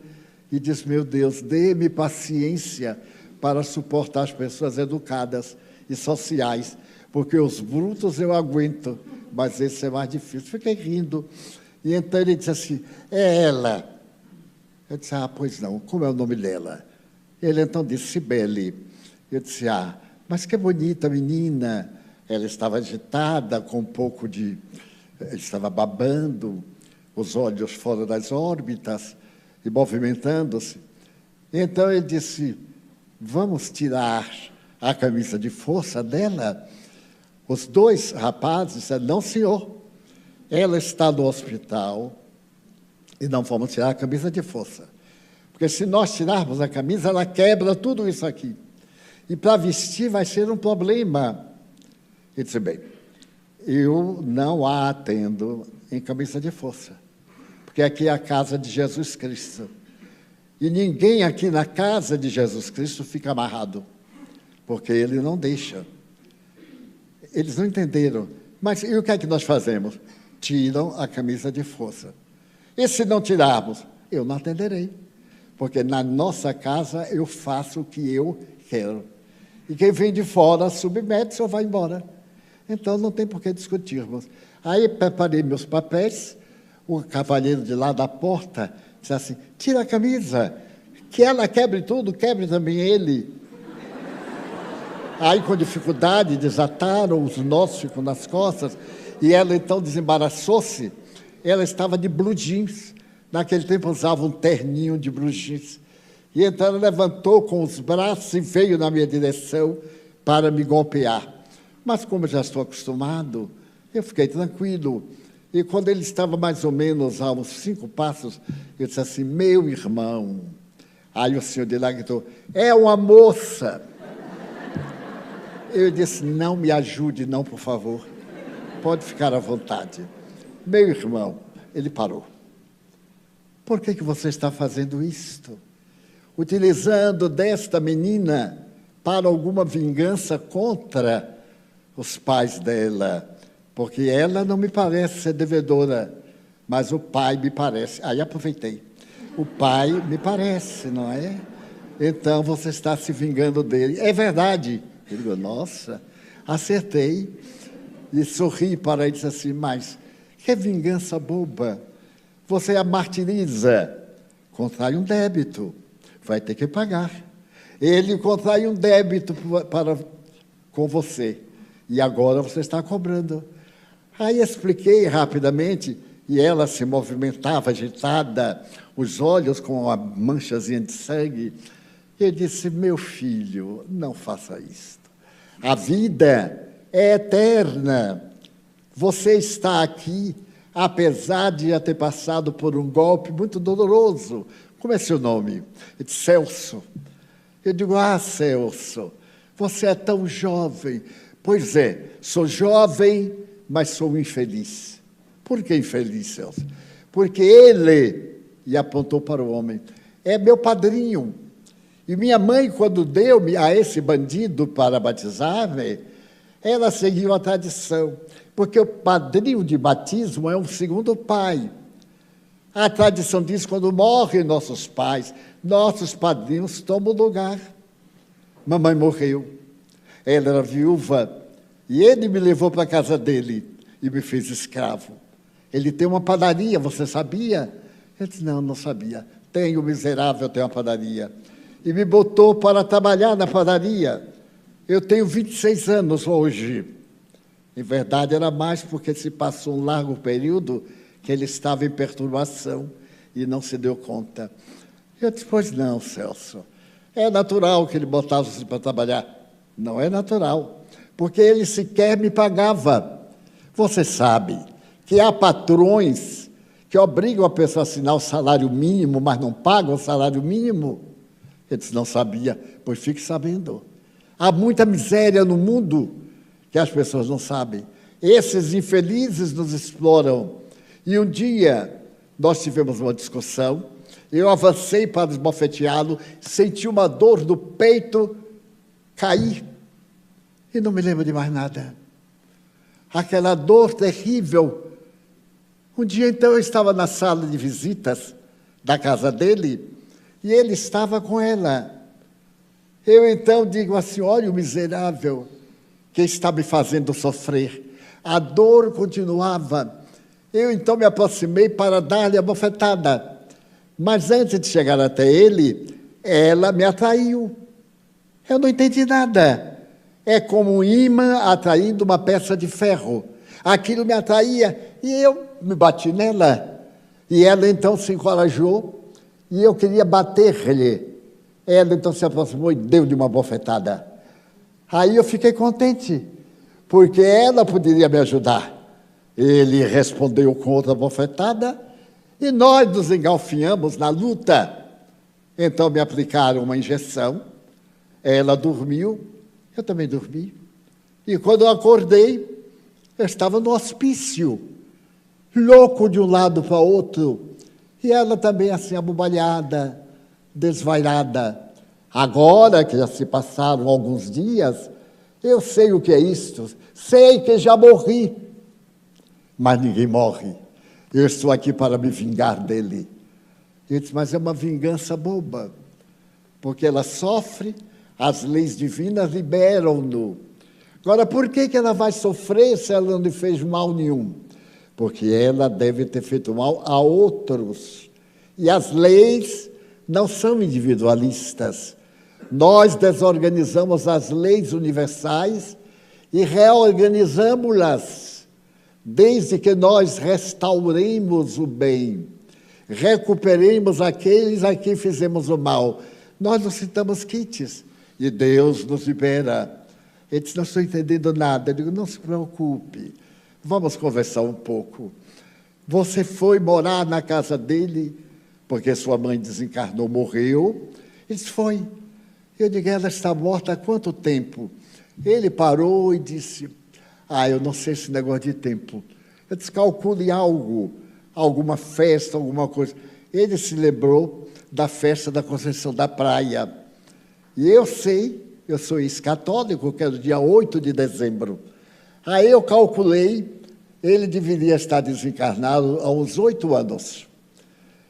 e disse: meu Deus, dê-me paciência para suportar as pessoas educadas e sociais, porque os brutos eu aguento, mas esse é mais difícil. Fiquei rindo. E então ele disse assim: é ela. Eu disse: pois não, como é o nome dela? Ele então disse: Cibele. Eu disse: mas que bonita menina. Ela estava agitada, com um pouco de... estava babando, os olhos fora das órbitas e movimentando-se. Então ele disse: vamos tirar a camisa de força dela? Os 2 rapazes disseram: não, senhor, ela está no hospital e não vamos tirar a camisa de força, porque se nós tirarmos a camisa, ela quebra tudo isso aqui, e para vestir vai ser um problema. Ele disse: bem, eu não a atendo em camisa de força, porque aqui é a casa de Jesus Cristo, e ninguém aqui na casa de Jesus Cristo fica amarrado, porque ele não deixa. Eles não entenderam. Mas e o que é que nós fazemos? Tiram a camisa de força. E se não tirarmos? Eu não atenderei, porque na nossa casa eu faço o que eu quero. E quem vem de fora submete-se ou vai embora. Então não tem por que discutirmos. Aí preparei meus papéis, o cavalheiro de lá da porta disse assim: tira a camisa, que ela quebre tudo, quebre também ele. Aí, com dificuldade, desataram, os nós ficam nas costas, e ela então desembaraçou-se. Ela estava de blue jeans. Naquele tempo usava um terninho de blue jeans. E então ela levantou com os braços e veio na minha direção para me golpear. Mas como eu já estou acostumado, eu fiquei tranquilo. E quando ele estava mais ou menos a uns 5 passos, eu disse assim, meu irmão. Aí o senhor de lá gritou, é uma moça. Eu disse, não me ajude não, por favor. Pode ficar à vontade. Meu irmão, ele parou. Por que você está fazendo isto? Utilizando desta menina para alguma vingança contra os pais dela. Porque ela não me parece ser devedora, mas o pai me parece. Aí aproveitei. O pai me parece, não é? Então você está se vingando dele. É verdade. Ele disse, nossa, acertei. E sorri para ele e disse assim, mas que vingança boba. Você a martiriza, contrai um débito, vai ter que pagar. Ele contrai um débito com você, e agora você está cobrando. Aí expliquei rapidamente, e ela se movimentava agitada, os olhos com uma manchazinha de sangue. Eu disse, meu filho, não faça isto. A vida é eterna. Você está aqui, apesar de já ter passado por um golpe muito doloroso. Como é seu nome? Ele disse, Celso. Eu digo, Celso, você é tão jovem. Pois é, sou jovem, mas sou infeliz. Por que infeliz, Celso? Porque ele, e apontou para o homem, é meu padrinho. E minha mãe, quando deu-me a esse bandido para batizar-me, ela seguiu a tradição, porque o padrinho de batismo é um segundo pai. A tradição diz que quando morrem nossos pais, nossos padrinhos tomam lugar. Mamãe morreu, ela era viúva, e ele me levou para a casa dele e me fez escravo. Ele tem uma padaria, você sabia? Eu disse, não, não sabia. Tenho, miserável, tenho uma padaria. E me botou para trabalhar na padaria. Eu tenho 26 anos hoje. Em verdade, era mais porque se passou um largo período que ele estava em perturbação e não se deu conta. Eu disse, pois não, Celso. É natural que ele botasse para trabalhar. Não é natural, porque ele sequer me pagava. Você sabe que há patrões que obrigam a pessoa a assinar o salário mínimo, mas não pagam o salário mínimo. Ele disse, não sabia, pois fique sabendo. Há muita miséria no mundo que as pessoas não sabem. Esses infelizes nos exploram. E um dia nós tivemos uma discussão, eu avancei para esbofeteá-lo, senti uma dor no peito, caí e não me lembro de mais nada. Aquela dor terrível. Um dia, então, eu estava na sala de visitas da casa dele, e ele estava com ela. Eu, então, digo assim, olha o miserável que está me fazendo sofrer. A dor continuava. Eu, então, me aproximei para dar-lhe a bofetada. Mas, antes de chegar até ele, ela me atraiu. Eu não entendi nada. É como um imã atraindo uma peça de ferro. Aquilo me atraía e eu me bati nela. E ela, então, se encorajou. E eu queria bater-lhe. Ela então se aproximou e deu-lhe uma bofetada. Aí eu fiquei contente, porque ela poderia me ajudar. Ele respondeu com outra bofetada e nós nos engalfinhamos na luta. Então me aplicaram uma injeção, ela dormiu, eu também dormi. E quando eu acordei, eu estava no hospício, louco de um lado para o outro. E ela também assim, abobalhada, desvairada. Agora que já se passaram alguns dias, eu sei o que é isto, sei que já morri. Mas ninguém morre. Eu estou aqui para me vingar dele. Eu disse, mas é uma vingança boba, porque ela sofre, as leis divinas liberam-no. Agora, por que ela vai sofrer se ela não lhe fez mal nenhum? Porque ela deve ter feito mal a outros. E as leis não são individualistas. Nós desorganizamos as leis universais e reorganizamos-las, desde que nós restauremos o bem, recuperemos aqueles a quem fizemos o mal. Nós nos citamos quites e Deus nos libera. Ele disse, não estou entendendo nada. Eu digo, não se preocupe, vamos conversar um pouco. Você foi morar na casa dele porque sua mãe desencarnou, morreu? Ele disse, foi. Eu digo, ela está morta há quanto tempo? Ele parou e disse, eu não sei esse negócio de tempo. Eu disse, calcule algo, alguma festa, alguma coisa. Ele se lembrou da festa da Conceição da Praia. E eu sei, eu sou ex-católico, que era o dia 8 de dezembro. Aí eu calculei, ele deveria estar desencarnado há uns 8 anos.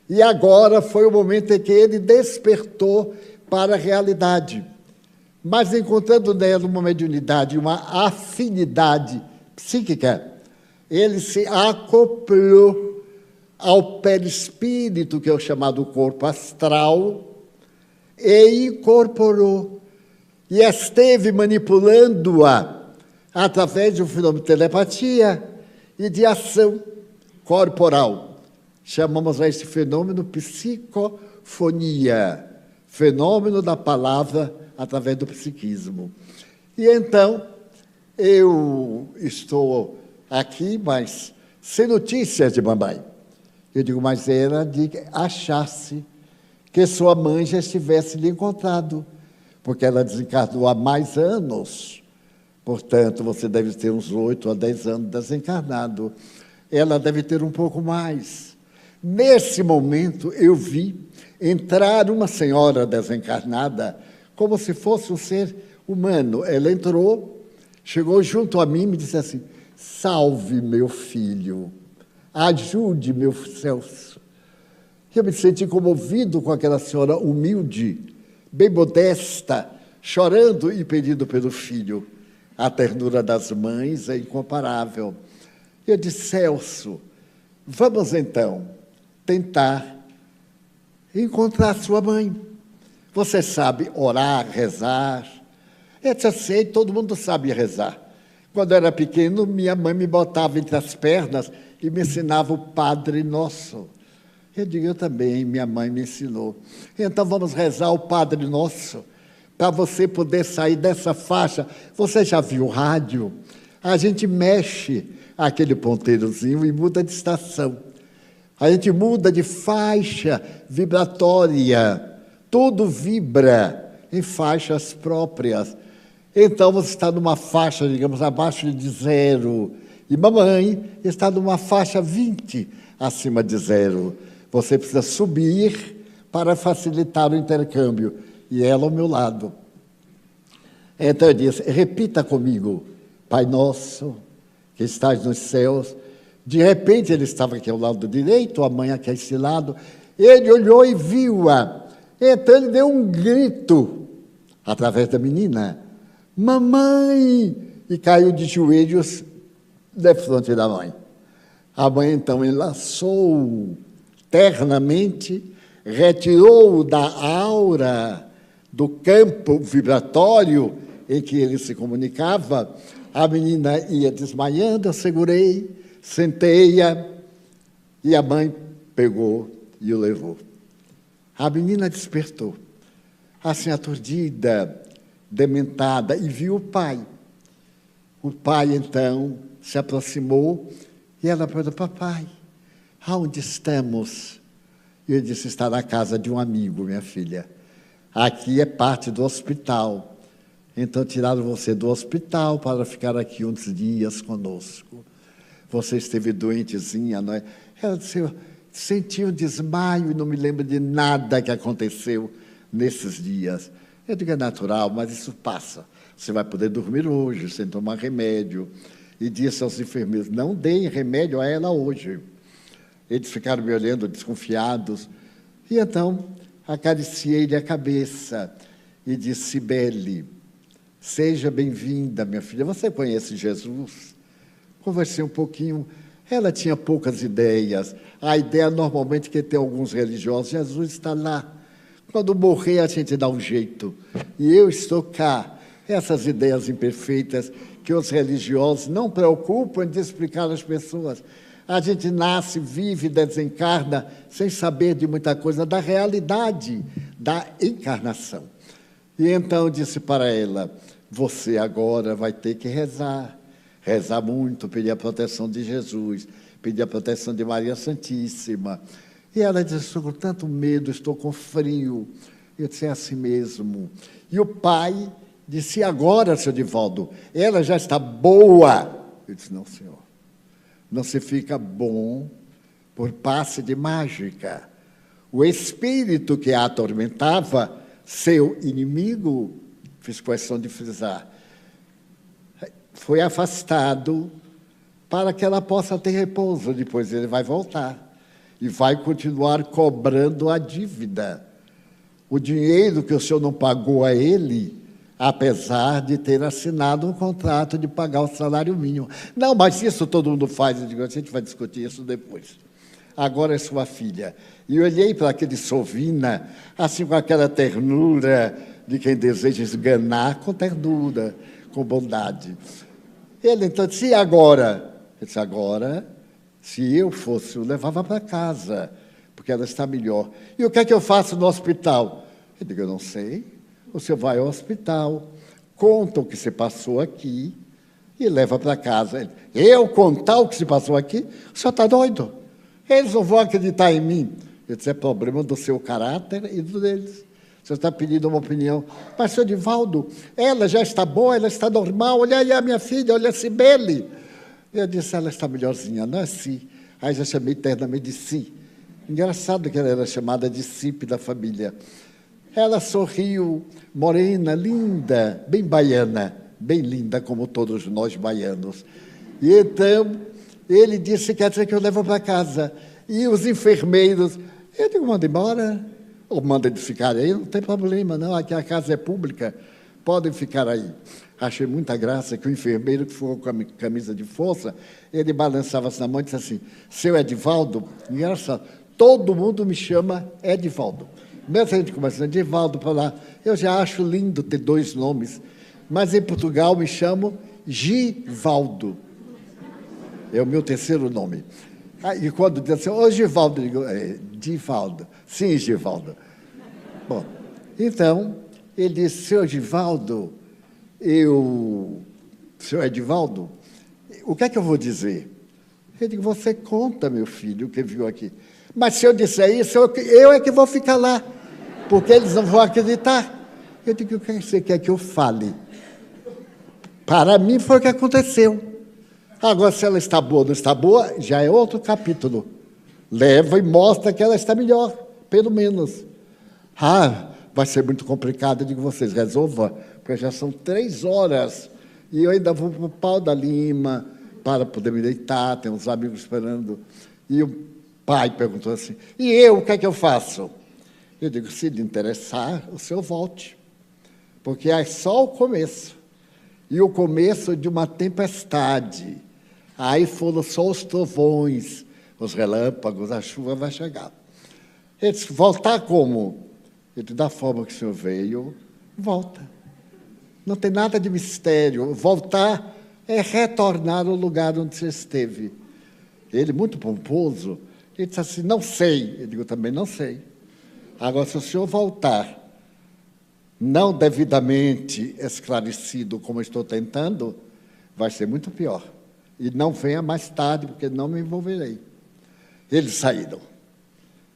E agora foi o momento em que ele despertou para a realidade. Mas encontrando nela uma mediunidade, uma afinidade psíquica, ele se acoplou ao perispírito, que é o chamado corpo astral, e incorporou. E esteve manipulando-a através de um fenômeno de telepatia e de ação corporal. Chamamos a esse fenômeno psicofonia, fenômeno da palavra através do psiquismo. E então, eu estou aqui, mas sem notícias de mamãe. Eu digo, mas era de achar-se que sua mãe já estivesse lhe encontrado, porque ela desencarnou há mais anos. Portanto, você deve ter uns 8 a 10 anos desencarnado. Ela deve ter um pouco mais. Nesse momento, eu vi entrar uma senhora desencarnada, como se fosse um ser humano. Ela entrou, chegou junto a mim e me disse assim, salve meu filho, ajude meu Celso. Eu me senti comovido com aquela senhora humilde, bem modesta, chorando e pedindo pelo filho. A ternura das mães é incomparável. Eu disse, Celso, vamos então tentar encontrar sua mãe. Você sabe orar, rezar? Eu disse, eu sei, todo mundo sabe rezar. Quando eu era pequeno, minha mãe me botava entre as pernas e me ensinava o Padre Nosso. Eu digo, eu também, minha mãe me ensinou. Então vamos rezar o Padre Nosso, para você poder sair dessa faixa. Você já viu o rádio? A gente mexe aquele ponteirozinho e muda de estação. A gente muda de faixa vibratória. Tudo vibra em faixas próprias. Então você está numa faixa, digamos, abaixo de 0. E mamãe está numa faixa 20 acima de 0. Você precisa subir para facilitar o intercâmbio. E ela ao meu lado. Então eu disse, repita comigo, Pai Nosso, que estás nos céus. De repente ele estava aqui ao lado direito, a mãe aqui a esse lado. Ele olhou e viu-a. Então ele deu um grito, através da menina, mamãe! E caiu de joelhos de frente da mãe. A mãe então enlaçou ternamente, retirou da aura, do campo vibratório em que ele se comunicava. A menina ia desmaiando, eu segurei, sentei-a e a mãe pegou e o levou. A menina despertou, assim aturdida, dementada, e viu o pai. O pai, então, se aproximou e ela perguntou, papai, aonde estamos? E ele disse, está na casa de um amigo, minha filha. Aqui é parte do hospital. Então, tiraram você do hospital para ficar aqui uns dias conosco. Você esteve doentezinha, não é? Ela disse, eu senti um desmaio e não me lembro de nada que aconteceu nesses dias. Eu digo, é natural, mas isso passa. Você vai poder dormir hoje, sem tomar remédio. E disse aos enfermeiros, não deem remédio a ela hoje. Eles ficaram me olhando desconfiados. E então, acariciei-lhe a cabeça e disse, Cibele, seja bem-vinda, minha filha. Você conhece Jesus? Conversei um pouquinho. Ela tinha poucas ideias. A ideia, normalmente, que tem alguns religiosos, Jesus está lá, Quando morrer, a gente dá um jeito. E eu estou cá. Essas ideias imperfeitas que os religiosos não preocupam de explicar às pessoas. A gente nasce, vive, desencarna, sem saber de muita coisa da realidade da encarnação. E então eu disse para ela, você agora vai ter que rezar. Rezar muito, pedir a proteção de Jesus, pedir a proteção de Maria Santíssima. E ela disse, estou com tanto medo, estou com frio. Eu disse, é assim mesmo. E o pai disse, e agora, seu Divaldo, ela já está boa. Eu disse, não, senhor, não se fica bom por passe de mágica. O espírito que a atormentava, seu inimigo, fiz questão de frisar, foi afastado para que ela possa ter repouso. Depois ele vai voltar e vai continuar cobrando a dívida. O dinheiro que o senhor não pagou a ele, apesar de ter assinado um contrato de pagar o salário mínimo. Não, mas isso todo mundo faz. Eu digo, a gente vai discutir isso depois. Agora é sua filha. E eu olhei para aquele Sovina, assim, com aquela ternura de quem deseja esganar, com ternura, com bondade. Ele então disse, e agora? Eu disse, agora, se eu fosse, eu levava para casa, porque ela está melhor. E o que é que eu faço no hospital? Eu digo, eu não sei. O senhor vai ao hospital, conta o que se passou aqui e leva para casa. Eu contar o que se passou aqui? O senhor está doido? Eles não vão acreditar em mim. Eu disse, é problema do seu caráter e do deles. O senhor está pedindo uma opinião. Mas, senhor Divaldo, ela já está boa, ela está normal. Olha aí a minha filha, olha a Cibele. Eu disse, ela está melhorzinha, não é Si. Aí já chamei eternamente de Si. Engraçado que ela era chamada de Cipe da família. Ela sorriu, morena, linda, bem baiana, bem linda como todos nós baianos. E então, ele disse, quer dizer que eu levo para casa. E os enfermeiros, eu digo, manda embora, ou manda eles ficarem aí, não tem problema, não, aqui a casa é pública, podem ficar aí. Achei muita graça que o enfermeiro que ficou com a camisa de força, ele balançava-se na mão e disse assim, seu Edivaldo, engraçado, todo mundo me chama Edivaldo. Mesmo a gente começando, Edivaldo para lá, eu já acho lindo ter dois nomes, mas em Portugal me chamo Givaldo. É o meu terceiro nome. E quando diz assim, ô Givaldo, eu digo, Givaldo. Sim, Givaldo. Bom, então, ele disse, seu Givaldo, seu Edivaldo, o que é que eu vou dizer? Eu digo, você conta, meu filho, o que viu aqui. Mas se eu disser isso, eu é que vou ficar lá, porque eles não vão acreditar. Eu digo, o que você quer que eu fale? Para mim foi o que aconteceu. Agora, se ela está boa ou não está boa, já é outro capítulo. Leva e mostra que ela está melhor, pelo menos. Vai ser muito complicado. Eu digo, vocês resolvam, porque já são 3 horas e eu ainda vou para o Pau da Lima para poder me deitar, tem uns amigos esperando. E o pai perguntou assim, e eu, o que é que eu faço? Eu digo, se lhe interessar, o senhor volte, porque é só o começo. E o começo de uma tempestade. Aí foram só os trovões, os relâmpagos, a chuva vai chegar. Ele disse, voltar como? Eu disse, da forma que o senhor veio, volta. Não tem nada de mistério. Voltar é retornar ao lugar onde você esteve. Ele, muito pomposo, ele disse assim, não sei. Eu digo, também não sei. Agora, se o senhor voltar, não devidamente esclarecido como estou tentando, vai ser muito pior. E não venha mais tarde, porque não me envolverei. Eles saíram.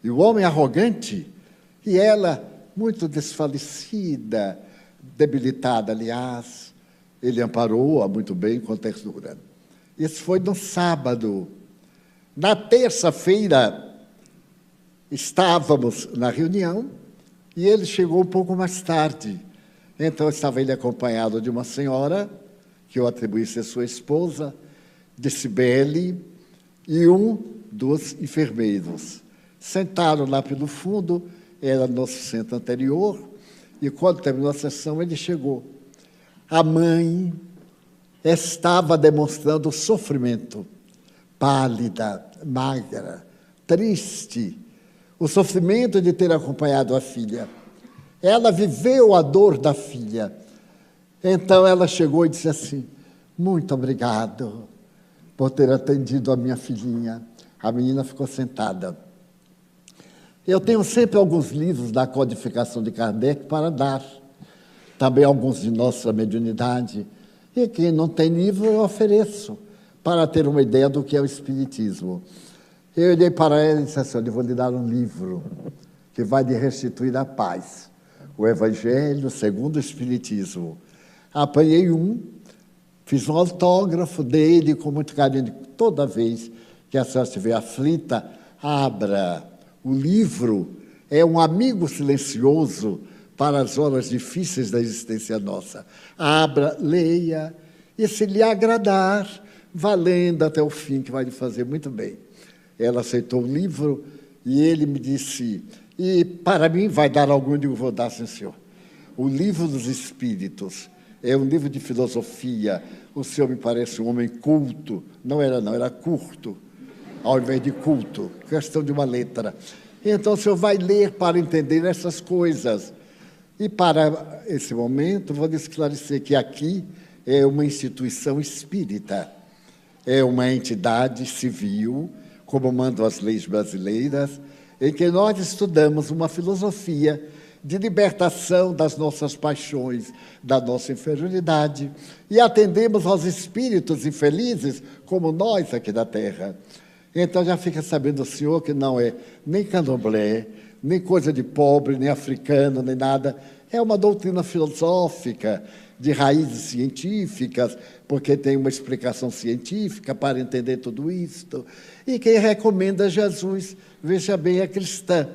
E o homem arrogante, e ela muito desfalecida, debilitada, aliás, ele amparou-a muito bem com ternura. Isso foi no sábado. Na terça-feira, estávamos na reunião, e ele chegou um pouco mais tarde. Então, estava ele acompanhado de uma senhora, que eu atribuí ser sua esposa, de Cibele, e um dos enfermeiros. Sentaram lá pelo fundo, era nosso centro anterior, e quando terminou a sessão, ele chegou. A mãe estava demonstrando sofrimento, pálida, magra, triste, o sofrimento de ter acompanhado a filha. Ela viveu a dor da filha. Então ela chegou e disse assim: muito obrigado por ter atendido a minha filhinha. A menina ficou sentada. Eu tenho sempre alguns livros da codificação de Kardec para dar. Também alguns de nossa mediunidade. E quem não tem livro, eu ofereço, para ter uma ideia do que é o Espiritismo. Eu olhei para ela e disse assim: eu vou lhe dar um livro que vai lhe restituir a paz. O Evangelho segundo o Espiritismo. Apanhei um, fiz um autógrafo dele com muito carinho. Toda vez que a senhora estiver aflita, abra. O livro é um amigo silencioso para as horas difíceis da existência nossa. Abra, leia, e se lhe agradar, vá lendo até o fim, que vai lhe fazer muito bem. Ela aceitou o livro e ele me disse: e para mim vai dar algum? Eu digo: vou dar, sim, senhor. O Livro dos Espíritos é um livro de filosofia. O senhor me parece um homem culto. Não, era curto, ao invés de culto, questão de uma letra. Então o senhor vai ler para entender essas coisas. E para esse momento, vou lhe esclarecer que aqui é uma instituição espírita, é uma entidade civil, como mandam as leis brasileiras, em que nós estudamos uma filosofia de libertação das nossas paixões, da nossa inferioridade, e atendemos aos espíritos infelizes, como nós aqui da Terra. Então já fica sabendo o senhor que não é nem candomblé, nem coisa de pobre, nem africano, nem nada. É uma doutrina filosófica, de raízes científicas, porque tem uma explicação científica para entender tudo isto. E quem recomenda Jesus, veja bem, é cristã.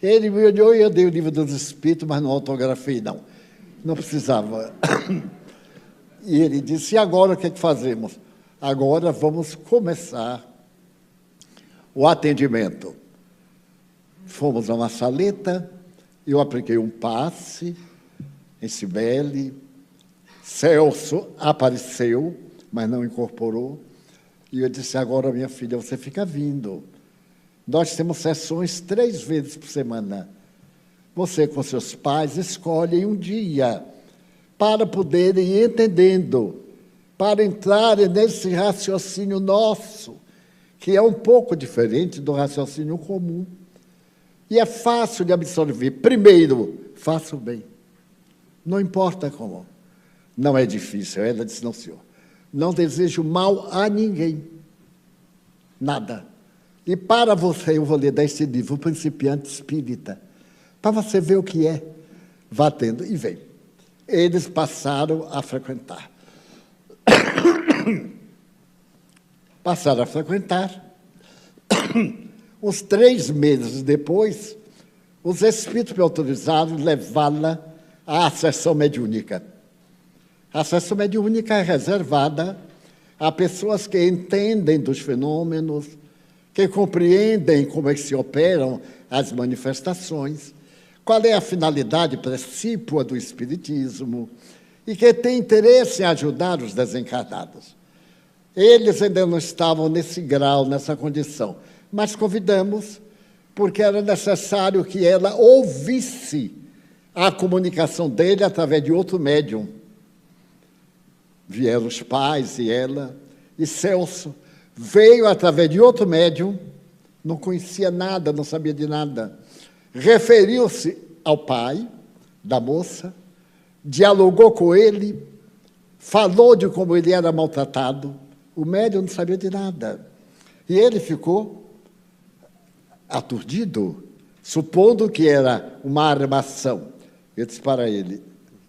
Ele me olhou e eu dei o Livro dos Espíritos, mas não autografei, não. Não precisava. E ele disse: e agora o que é que fazemos? Agora vamos começar o atendimento. Fomos a uma saleta, eu apliquei um passe em Cibele, Celso apareceu, mas não incorporou, e eu disse: agora, minha filha, você fica vindo. Nós temos sessões 3 vezes por semana. Você, com seus pais, escolhe um dia para poderem ir entendendo, para entrarem nesse raciocínio nosso, que é um pouco diferente do raciocínio comum. E é fácil de absorver. Primeiro, faça o bem. Não importa como. Não é difícil. Ela disse: não, senhor. Não desejo mal a ninguém. Nada. E para você, eu vou lhe dar este livro, O Principiante Espírita, para você ver o que é. Vá tendo. E vem. Eles passaram a frequentar. Passaram a frequentar. Uns 3 meses depois, os espíritos me autorizaram a levá-la à sessão mediúnica. A sessão mediúnica é reservada a pessoas que entendem dos fenômenos, que compreendem como é que se operam as manifestações, qual é a finalidade precípua do Espiritismo, e que têm interesse em ajudar os desencarnados. Eles ainda não estavam nesse grau, nessa condição, mas convidamos, porque era necessário que ela ouvisse a comunicação dele através de outro médium. Vieram os pais e ela, e Celso veio através de outro médium, não conhecia nada, não sabia de nada. Referiu-se ao pai da moça, dialogou com ele, falou de como ele era maltratado. O médium não sabia de nada. E ele ficou aturdido, supondo que era uma armação. Eu disse para ele: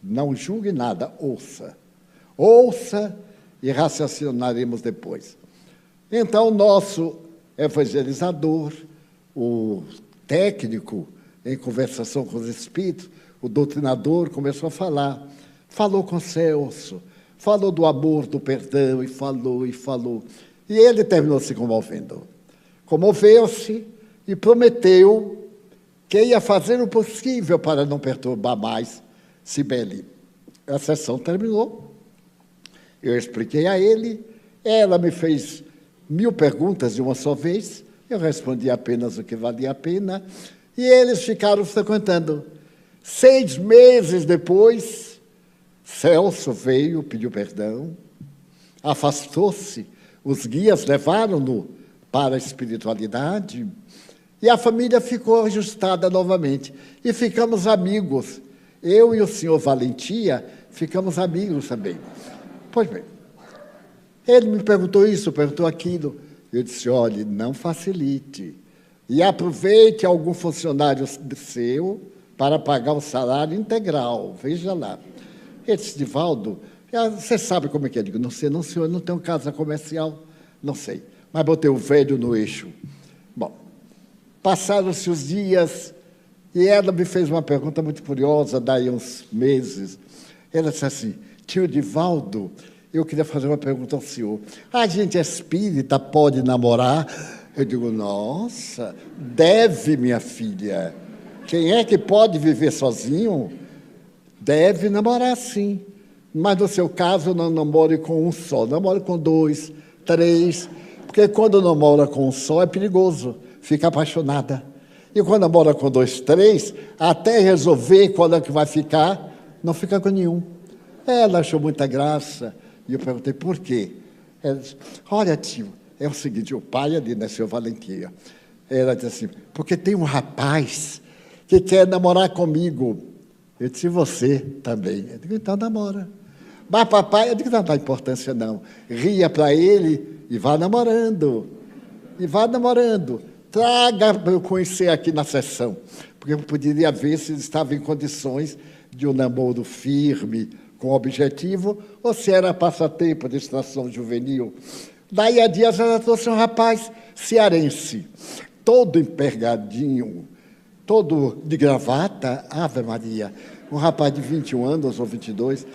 não julgue nada, ouça. Ouça e raciocinaremos depois. Então, o nosso evangelizador, o técnico em conversação com os espíritos, o doutrinador, começou a falar. Falou com Celso, falou do amor, do perdão, e falou, e falou. E ele terminou se comovendo. Comoveu-se e prometeu que ia fazer o possível para não perturbar mais Cibele. A sessão terminou. Eu expliquei a ele, ela me fez 1000 perguntas de uma só vez, eu respondi apenas o que valia a pena, e eles ficaram frequentando. 6 meses depois, Celso veio, pediu perdão, afastou-se, os guias levaram-no para a espiritualidade e a família ficou ajustada novamente. E ficamos amigos. Eu e o senhor Valentia ficamos amigos também. Pois bem, ele me perguntou isso, perguntou aquilo. Eu disse, olhe, não facilite. E aproveite algum funcionário seu para pagar o salário integral. Veja lá. Ele disse, Divaldo, você sabe como é que é? Eu digo, não sei, não, senhor, não tenho casa comercial. Não sei. Mas botei o velho no eixo. Bom, passaram-se os dias e ela me fez uma pergunta muito curiosa, daí uns meses. Ela disse assim, tio Divaldo, eu queria fazer uma pergunta ao senhor. A gente é espírita, pode namorar? Eu digo, nossa, deve, minha filha. Quem é que pode viver sozinho? Deve namorar, sim. Mas, no seu caso, não namore com um só. Namore com 2, 3. Porque quando namora com um só, é perigoso. Fica apaixonada. E quando namora com 2, 3, até resolver quando é que vai ficar, não fica com nenhum. Ela achou muita graça. E eu perguntei, por quê? Ela disse, olha, tio, é o seguinte, o pai ali, né, seu Valentia. Ela disse assim, porque tem um rapaz que quer namorar comigo. Eu disse, você também? Eu digo, então namora. Mas papai, eu digo, não dá importância não. Ria para ele e vá namorando. E vá namorando. Traga para eu conhecer aqui na sessão. Porque eu poderia ver se ele estava em condições de um namoro firme, com objetivo, ou se era passatempo, distração juvenil. Daí a dias ela trouxe um rapaz cearense, todo empergadinho, todo de gravata, Ave Maria, um rapaz de 21 anos ou 22.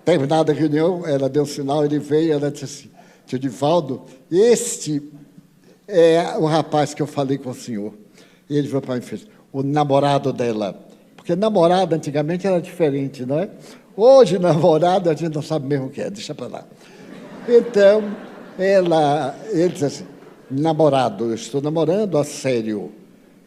Terminada a reunião, ela deu um sinal, ele veio, ela disse assim, tio Divaldo, este é o rapaz que eu falei com o senhor. E ele falou para mim, fez, o namorado dela. Porque namorado antigamente era diferente, não é? Hoje, namorado, a gente não sabe mesmo o que é, deixa para lá. Então, ele disse assim, namorado, eu estou namorando a sério.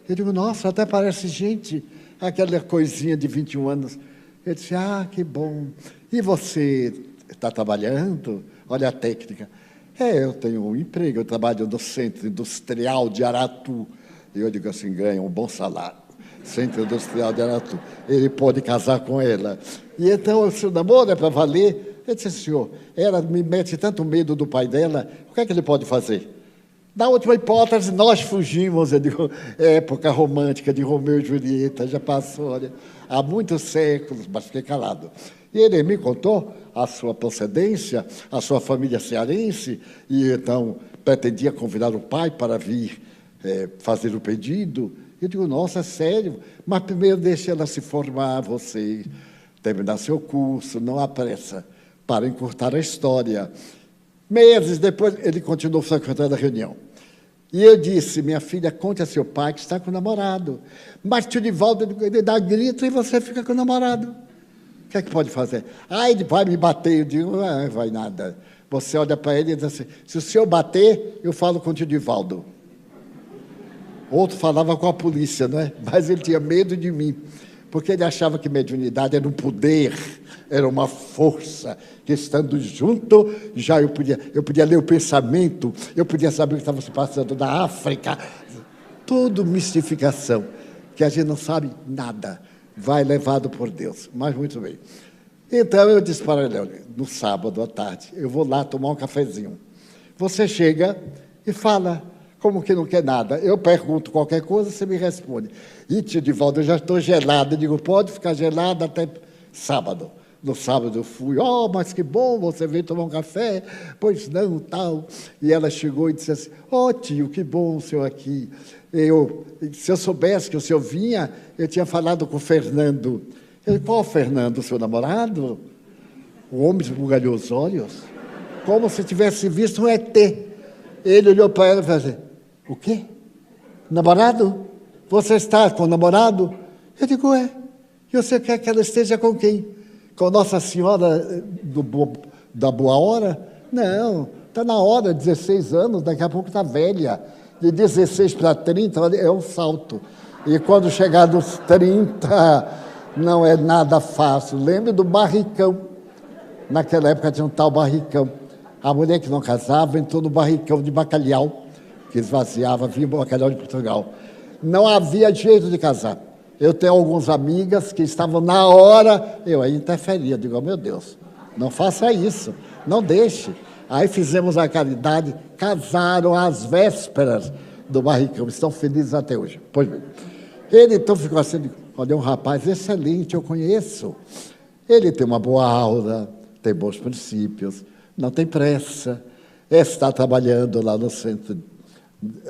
Eu digo, nossa, até parece gente, aquela coisinha de 21 anos. Ele disse, que bom. E você está trabalhando? Olha a técnica. Eu tenho um emprego, eu trabalho no Centro Industrial de Aratu. E eu digo assim, ganha um bom salário. Centro Industrial de Aratu. Ele pode casar com ela. E então, se o namoro é para valer, eu disse, senhor, ela me mete tanto medo do pai dela, o que é que ele pode fazer? Na última hipótese, nós fugimos, eu digo, época romântica de Romeu e Julieta, já passou, olha, há muitos séculos, mas fiquei calado. E ele me contou a sua procedência, a sua família cearense, e então pretendia convidar o pai para vir fazer o pedido. Eu digo, nossa, é sério? Mas primeiro deixe ela se formar, você terminar seu curso, não há pressa, para encurtar a história. Meses depois, ele continuou frequentando a reunião. E eu disse, minha filha, conte a seu pai que está com o namorado. Mas tio Divaldo, ele dá grito e você fica com o namorado. O que é que pode fazer? Ele vai me bater. Eu digo, não vai nada. Você olha para ele e diz assim, se o senhor bater, eu falo com o tio Divaldo. Outro falava com a polícia, não é? Mas ele tinha medo de mim, porque ele achava que mediunidade era um poder, era uma força, que estando junto, já eu podia ler o pensamento, eu podia saber o que estava se passando na África. Tudo mistificação, que a gente não sabe nada, vai levado por Deus. Mas muito bem. Então eu disse para ele, olha, no sábado à tarde, eu vou lá tomar um cafezinho. Você chega e fala, como que não quer nada? Eu pergunto qualquer coisa, você me responde. E, tio Divaldo, eu já estou gelado. Eu digo, pode ficar gelado até sábado. No sábado eu fui, mas que bom, você veio tomar um café. Pois não, tal. E ela chegou e disse assim, tio, que bom o senhor aqui. Se eu soubesse que o senhor vinha, eu tinha falado com o Fernando. Ele, qual Fernando, seu namorado? O homem esbugalhou os olhos, como se tivesse visto um ET. Ele olhou para ela e falou assim, o quê? Namorado? Você está com o namorado? Eu digo, E você quer que ela esteja com quem? Com Nossa Senhora da Boa Hora? Não, está na hora, 16 anos, daqui a pouco está velha. De 16 para 30 é um salto. E quando chegar nos 30, Não é nada fácil. Lembre do barricão. Naquela época tinha um tal barricão. A mulher que não casava entrou no barricão de bacalhau, que esvaziava, vinha o bacalhau de Portugal. Não havia jeito de casar. Eu tenho algumas amigas que estavam na hora, eu aí interferia, digo, oh, meu Deus, não faça isso, não deixe. Aí fizemos a caridade, casaram às vésperas do barricão, estão felizes até hoje. Pois bem, ele então ficou assim, olha, um rapaz excelente, eu conheço. Ele tem uma boa aura, tem bons princípios, não tem pressa, está trabalhando lá no centro,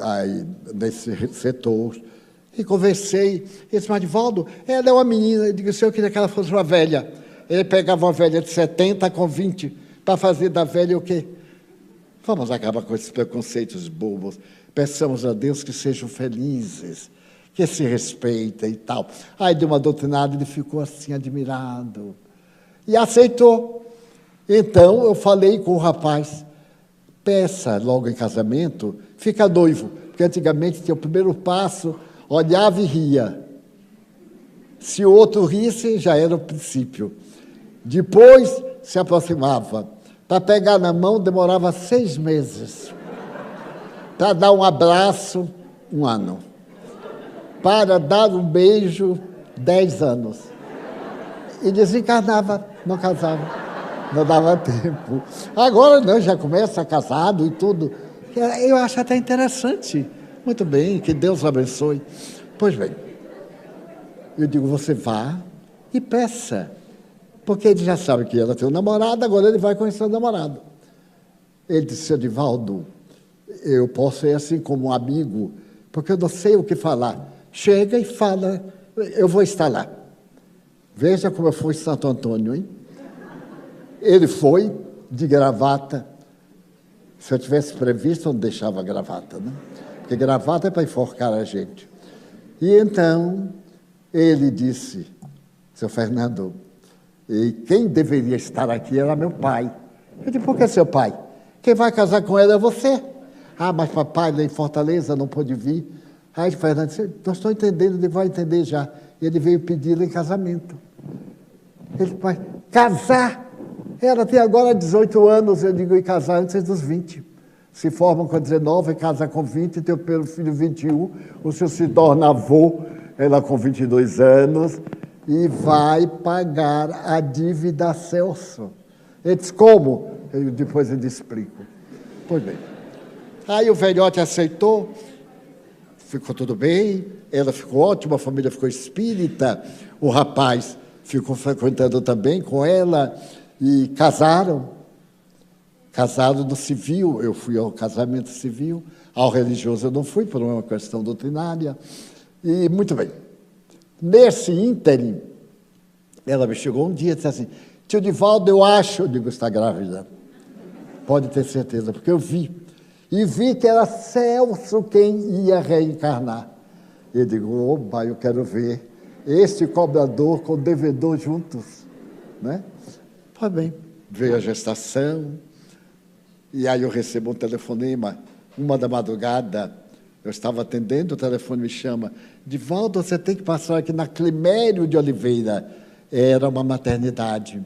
aí, nesse setor. E conversei, ele disse, mas Divaldo, ela é uma menina, eu disse, eu queria que ela fosse uma velha. Ele pegava uma velha de 70 com 20, para fazer da velha o quê? Vamos acabar com esses preconceitos bobos, peçamos a Deus que sejam felizes, que se respeitem e tal. Aí deu uma doutrinada, ele ficou assim, admirado, e aceitou. Então, eu falei com o rapaz, peça logo em casamento, fica noivo, porque antigamente tinha o primeiro passo, olhava e ria. Se o outro risse, já era o princípio. Depois, se aproximava. Para pegar na mão, demorava 6 meses. Para dar um abraço, 1 ano. Para dar um beijo, 10 anos. E desencarnava, não casava. Não dava tempo. Agora não, já começa casado e tudo. Eu acho até interessante. Muito bem, que Deus abençoe. Pois bem, eu digo, você vá e peça. Porque ele já sabe que ela tem um namorado, agora ele vai conhecer o namorado. Ele disse, Divaldo, eu posso ir assim como um amigo, porque eu não sei o que falar. Chega e fala, eu vou estar lá. Veja como eu fui em Santo Antônio, hein? Ele foi de gravata. Se eu tivesse previsto, eu não deixava a gravata, né? Porque gravata é para enforcar a gente. E então, ele disse, seu Fernando, e quem deveria estar aqui era meu pai. Eu disse, por que seu pai? Quem vai casar com ela é você. Ah, mas papai lá em Fortaleza não pôde vir. Aí o Fernando disse, não estou entendendo, ele vai entender já. Ele veio pedi-la em casamento. Ele vai casar. Ela tem agora 18 anos, eu digo, e casar antes dos 20. Se formam com 19, e casa com 20, tem o primeiro filho 21, o senhor se torna avô, ela com 22 anos, e vai pagar a dívida a Celso. Ele disse, como? Depois eu lhe explico. Pois bem. Aí o velhote aceitou, ficou tudo bem, ela ficou ótima, a família ficou espírita, o rapaz ficou frequentando também com ela, e casaram. Casaram no civil, eu fui ao casamento civil, ao religioso eu não fui, por uma questão doutrinária. E, muito bem, nesse ínterim, ela me chegou um dia e disse assim, tio Divaldo, eu acho, eu digo, está grávida. Pode ter certeza, porque eu vi. E vi que era Celso quem ia reencarnar. Eu digo, oba, eu quero ver este cobrador com o devedor juntos. Né? Pois bem, veio a gestação. E aí eu recebo um telefonema, 1 da madrugada, eu estava atendendo, o telefone me chama, Divaldo, você tem que passar aqui na Climério de Oliveira. Era uma maternidade.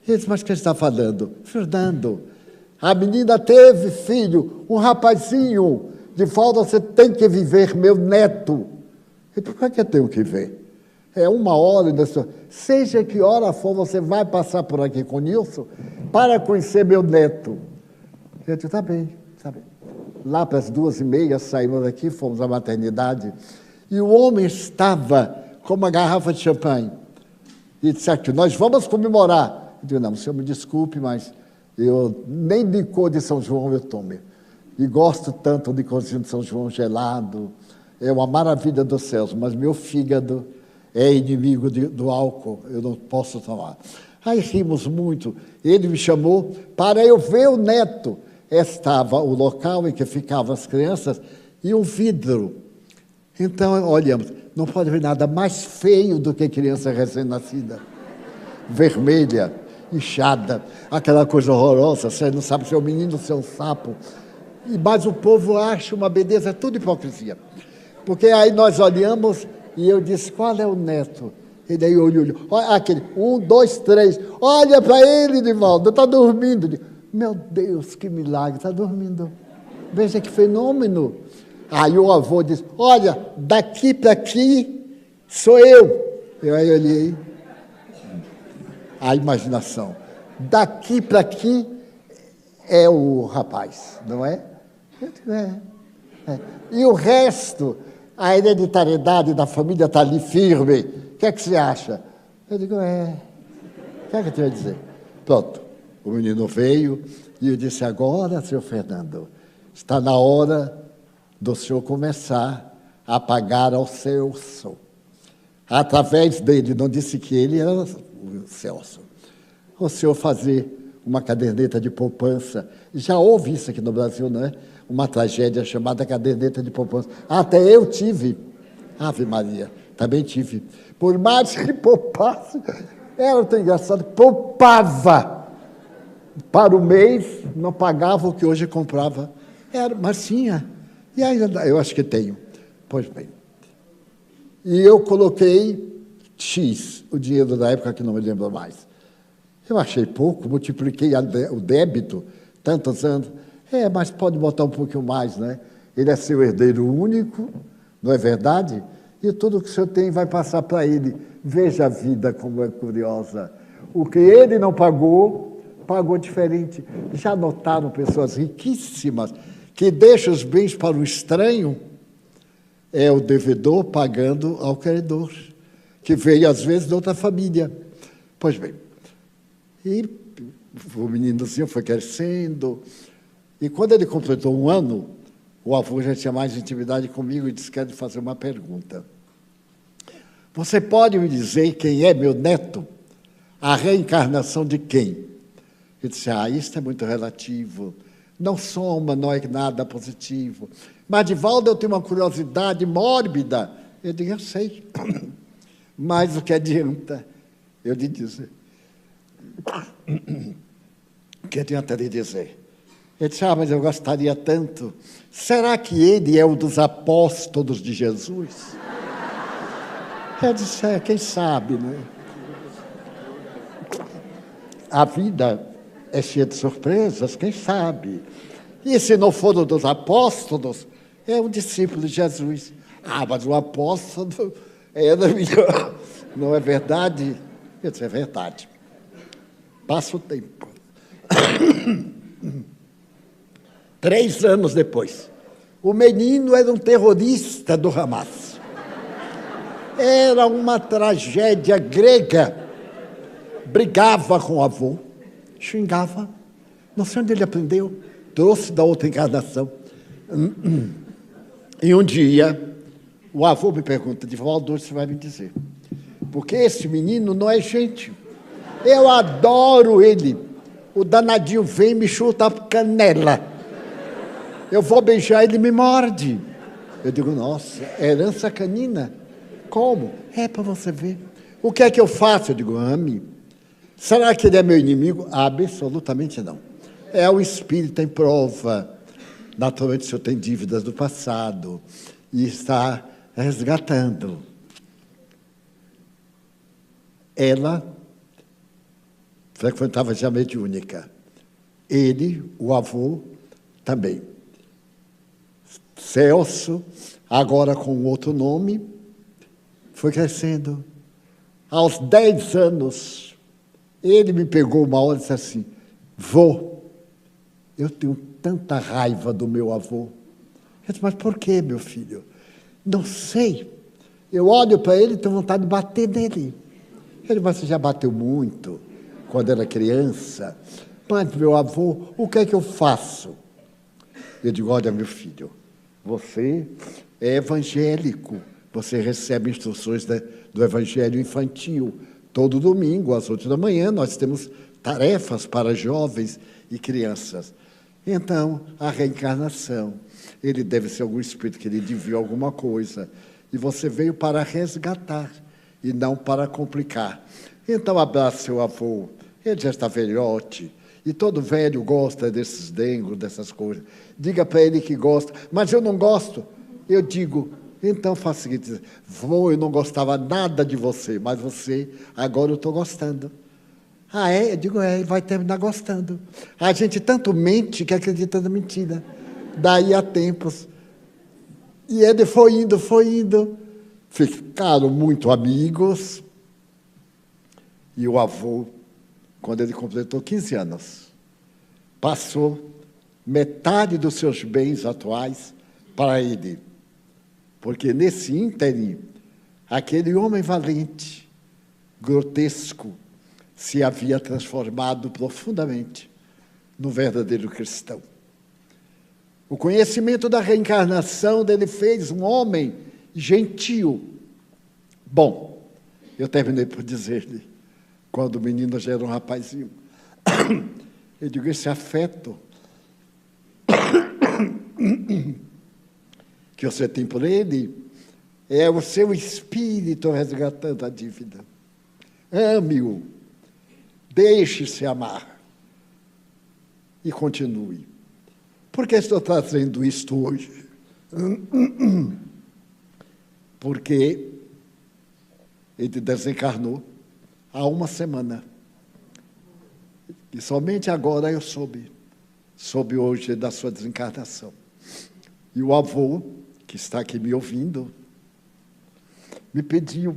Ele disse, mas o que você está falando? Fernando, a menina teve filho, um rapazinho, Divaldo, você tem que viver meu neto. Eu disse, por que eu tenho que ver? É 1 hora, seja que hora for, você vai passar por aqui com o Nilson para conhecer meu neto. Eu disse, tá bem, tá bem. Lá para as 2h30, saímos daqui, fomos à maternidade, e o homem estava com uma garrafa de champanhe. E disse aqui, nós vamos comemorar. Eu disse, não, o senhor me desculpe, mas eu nem licor de São João eu tomo. E gosto tanto de cozinho de São João gelado, é uma maravilha dos céus, mas meu fígado é inimigo do álcool, eu não posso tomar. Aí rimos muito, ele me chamou para eu ver o neto. Estava o local em que ficavam as crianças e um vidro. Então, olhamos, não pode ver nada mais feio do que criança recém-nascida. Vermelha, inchada, aquela coisa horrorosa, você não sabe se é um menino ou se é um sapo. Mas o povo acha uma beleza, é tudo hipocrisia. Porque aí nós olhamos e eu disse, qual é o neto? Ele aí olhou, olha aquele, 1, 2, 3, olha para ele, Divaldo, está dormindo. Eu digo, meu Deus, que milagre, está dormindo. Veja que fenômeno. Aí o avô disse, olha, daqui para aqui sou eu. Eu aí olhei, a imaginação. Daqui para aqui é o rapaz, não é? Eu digo, é. E o resto, a hereditariedade da família está ali firme. O que é que você acha? Eu digo, é. O que é que eu te ia dizer? Pronto, o menino veio e eu disse, agora, senhor Fernando, está na hora do senhor começar a pagar ao Celso. Através dele, não disse que ele era o Celso. O senhor fazer uma caderneta de poupança. Já houve isso aqui no Brasil, não é? Uma tragédia chamada caderneta de poupança. Até eu tive. Ave Maria, também tive. Por mais que poupasse, era tão engraçado, poupava para o mês, não pagava o que hoje comprava. Mas tinha. E ainda, eu acho que tenho. Pois bem. E eu coloquei X, o dinheiro da época que não me lembro mais. Eu achei pouco, multipliquei o débito, tantos anos. Mas pode botar um pouquinho mais, né? Ele é seu herdeiro único, não é verdade? E tudo que o senhor tem vai passar para ele. Veja a vida como é curiosa. O que ele não pagou, pagou diferente. Já notaram pessoas riquíssimas que deixam os bens para o estranho? É o devedor pagando ao credor, que veio, às vezes, de outra família. Pois bem, e o meninozinho foi crescendo, e quando ele completou 1 ano, o avô já tinha mais intimidade comigo e disse, quero fazer uma pergunta. Você pode me dizer quem é meu neto? A reencarnação de quem? Eu disse, isso é muito relativo, não soma, não é nada positivo. Mas, Divaldo, eu tenho uma curiosidade mórbida. Eu digo, eu sei. Mas o que adianta eu lhe dizer? O que adianta lhe dizer? Ele disse, mas eu gostaria tanto. Será que ele é um dos apóstolos de Jesus? Eu disse, quem sabe, né? A vida é cheia de surpresas, quem sabe? E se não for um dos apóstolos, é um discípulo de Jesus. Mas o apóstolo era melhor. Não é verdade? Eu disse, é verdade. Passa o tempo. 3 anos depois, o menino era um terrorista do Hamas. Era uma tragédia grega. Brigava com o avô, xingava. Não sei onde ele aprendeu. Trouxe da outra encarnação. E um dia, o avô me pergunta, Divaldo, você vai me dizer. Porque esse menino não é gente. Eu adoro ele. O danadinho vem e me chuta a canela. Eu vou beijar, ele me morde. Eu digo, nossa, herança canina? Como? Para você ver. O que é que eu faço? Eu digo, ame. Será que ele é meu inimigo? Absolutamente não. É o espírito em prova. Naturalmente, o senhor tem dívidas do passado e está resgatando. Ela frequentava já a mediúnica. Ele, o avô, também. Celso, agora com outro nome, foi crescendo. Aos 10 anos, ele me pegou uma hora e disse assim, vô, eu tenho tanta raiva do meu avô. Eu disse, mas por quê, meu filho? Não sei. Eu olho para ele e tenho vontade de bater nele. Ele, mas você já bateu muito quando era criança. Mas, meu avô, o que é que eu faço? Eu digo, olha, meu filho, você é evangélico. Você recebe instruções do evangelho infantil. Todo domingo, às 8 da manhã, nós temos tarefas para jovens e crianças. Então, a reencarnação, ele deve ser algum espírito que lhe devia alguma coisa. E você veio para resgatar e não para complicar. Então, abraça seu avô. Ele já está velhote. E todo velho gosta desses dengos, dessas coisas. Diga para ele que gosta. Mas eu não gosto. Eu digo, Então faça o seguinte, vô, eu não gostava nada de você, mas você, agora eu estou gostando. Ah, é? Eu digo, é, e vai terminar gostando. A gente tanto mente que acredita na mentira. Daí a tempos. E ele foi indo. Ficaram muito amigos. E o avô, quando ele completou 15 anos, passou metade dos seus bens atuais para ele. Porque nesse ínterim, aquele homem valente, grotesco, se havia transformado profundamente no verdadeiro cristão. O conhecimento da reencarnação dele fez um homem gentil. Bom, eu terminei por dizer-lhe, quando o menino já era um rapazinho, eu digo, esse afeto que você tem por ele é o seu espírito resgatando a dívida. Ame-o, deixe-se amar e continue. Por que estou trazendo isto hoje? Porque ele desencarnou há uma semana. E somente agora eu soube hoje da sua desencarnação. E o avô, que está aqui me ouvindo, me pediu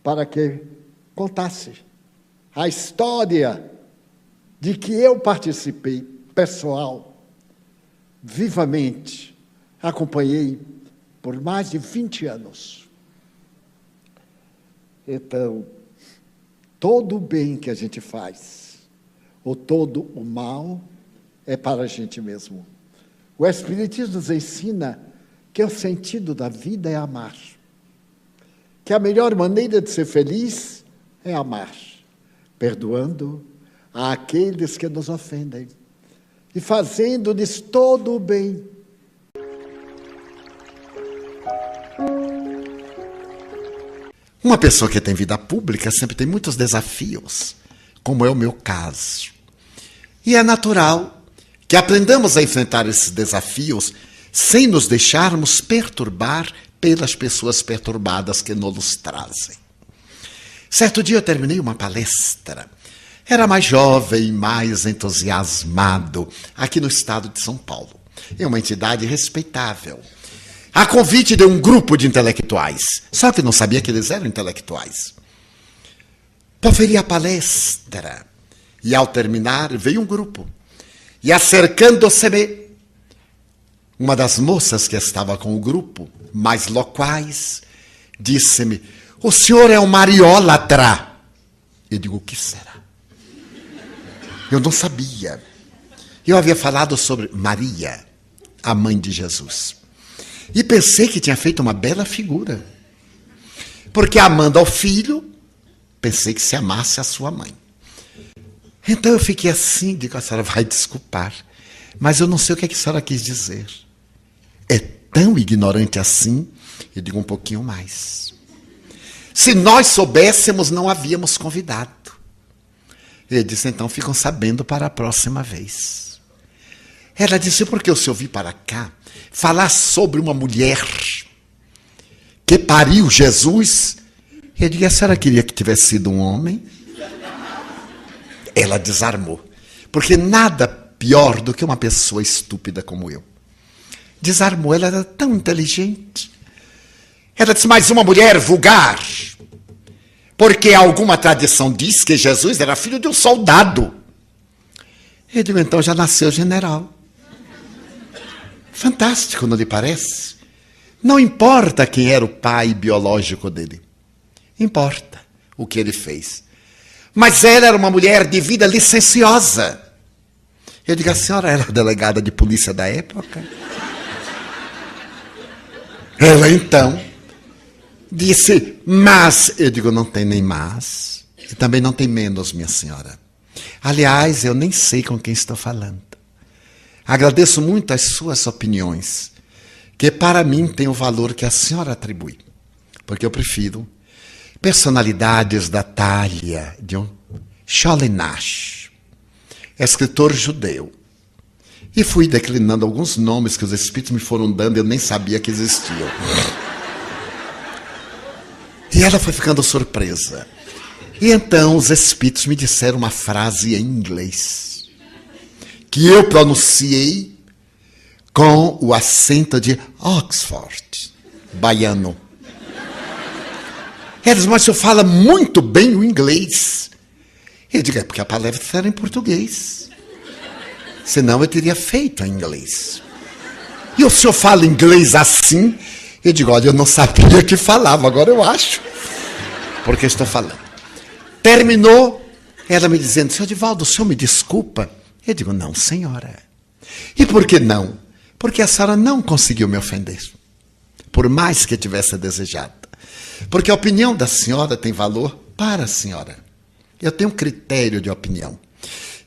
para que contasse a história de que eu participei, pessoal, vivamente, acompanhei por mais de 20 anos. Então, todo o bem que a gente faz, ou todo o mal, é para a gente mesmo. O Espiritismo nos ensina que o sentido da vida é amar. Que a melhor maneira de ser feliz é amar, perdoando àqueles que nos ofendem e fazendo-lhes todo o bem. Uma pessoa que tem vida pública sempre tem muitos desafios, como é o meu caso. E é natural que aprendamos a enfrentar esses desafios sem nos deixarmos perturbar pelas pessoas perturbadas que nos trazem. Certo dia eu terminei uma palestra. Era mais jovem, mais entusiasmado, aqui no estado de São Paulo. É uma entidade respeitável. A convite de um grupo de intelectuais. Só que não sabia que eles eram intelectuais. Proferi a palestra. E ao terminar, veio um grupo. E acercando-se-me, uma das moças que estava com o grupo, mais loquaz, disse-me, o senhor é um mariólatra. Eu digo, o que será? Eu não sabia. Eu havia falado sobre Maria, a mãe de Jesus. E pensei que tinha feito uma bela figura. Porque amando ao filho, pensei que se amasse a sua mãe. Então eu fiquei assim, digo, a senhora vai desculpar, mas eu não sei o que a senhora quis dizer. É tão ignorante assim? Eu digo um pouquinho mais. Se nós soubéssemos, não havíamos convidado. Ele disse, então ficam sabendo para a próxima vez. Ela disse, por que o senhor vir para cá falar sobre uma mulher que pariu Jesus? Eu digo, a senhora queria que tivesse sido um homem? Ela desarmou. Porque nada pior do que uma pessoa estúpida como eu. Desarmou, ela era tão inteligente. Ela disse, mas uma mulher vulgar. Porque alguma tradição diz que Jesus era filho de um soldado. Eu digo, então já nasceu general. Fantástico, não lhe parece? Não importa quem era o pai biológico dele. Importa o que ele fez. Mas ela era uma mulher de vida licenciosa. Eu digo, a senhora era delegada de polícia da época? Ela então disse, mas, eu digo, não tem nem mais, e também não tem menos, minha senhora. Aliás, eu nem sei com quem estou falando. Agradeço muito as suas opiniões, que para mim tem o valor que a senhora atribui, porque eu prefiro personalidades da talha de um Shaolin Nash, escritor judeu. E fui declinando alguns nomes que os espíritos me foram dando, eu nem sabia que existiam. ela foi ficando surpresa. E então os espíritos me disseram uma frase em inglês, que eu pronunciei com o acento de Oxford, baiano. Eles, mas o senhor fala muito bem o inglês. Eu digo, é porque a palavra era em português. Senão eu teria feito em inglês. E o senhor fala inglês assim? Eu digo, olha, eu não sabia que falava, agora eu acho. Porque estou falando. Terminou, ela me dizendo, senhor Divaldo, o senhor me desculpa? Eu digo, não, senhora. E por que não? Porque a senhora não conseguiu me ofender. Por mais que tivesse desejado. Porque a opinião da senhora tem valor para a senhora. Eu tenho um critério de opinião.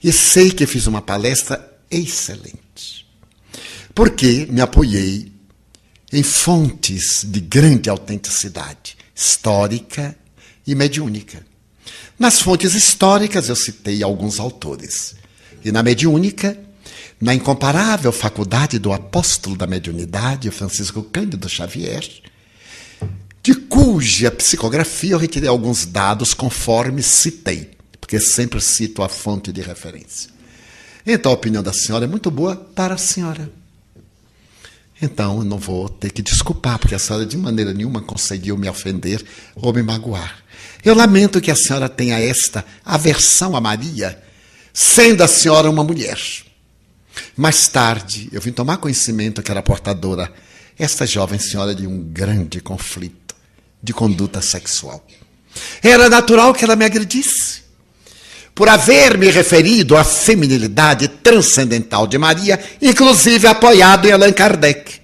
E sei que fiz uma palestra excelente. Porque me apoiei em fontes de grande autenticidade, histórica e mediúnica. Nas fontes históricas eu citei alguns autores. E na mediúnica, na incomparável faculdade do apóstolo da mediunidade, Francisco Cândido Xavier, de cuja psicografia eu retirei alguns dados conforme citei, porque sempre cito a fonte de referência. Então a opinião da senhora é muito boa para a senhora. Então eu não vou ter que desculpar, porque a senhora de maneira nenhuma conseguiu me ofender ou me magoar. Eu lamento que a senhora tenha esta aversão a Maria, sendo a senhora uma mulher. Mais tarde eu vim tomar conhecimento que era portadora, esta jovem senhora, de um grande conflito de conduta sexual. Era natural que ela me agredisse, por haver me referido à feminilidade transcendental de Maria, inclusive apoiado em Allan Kardec.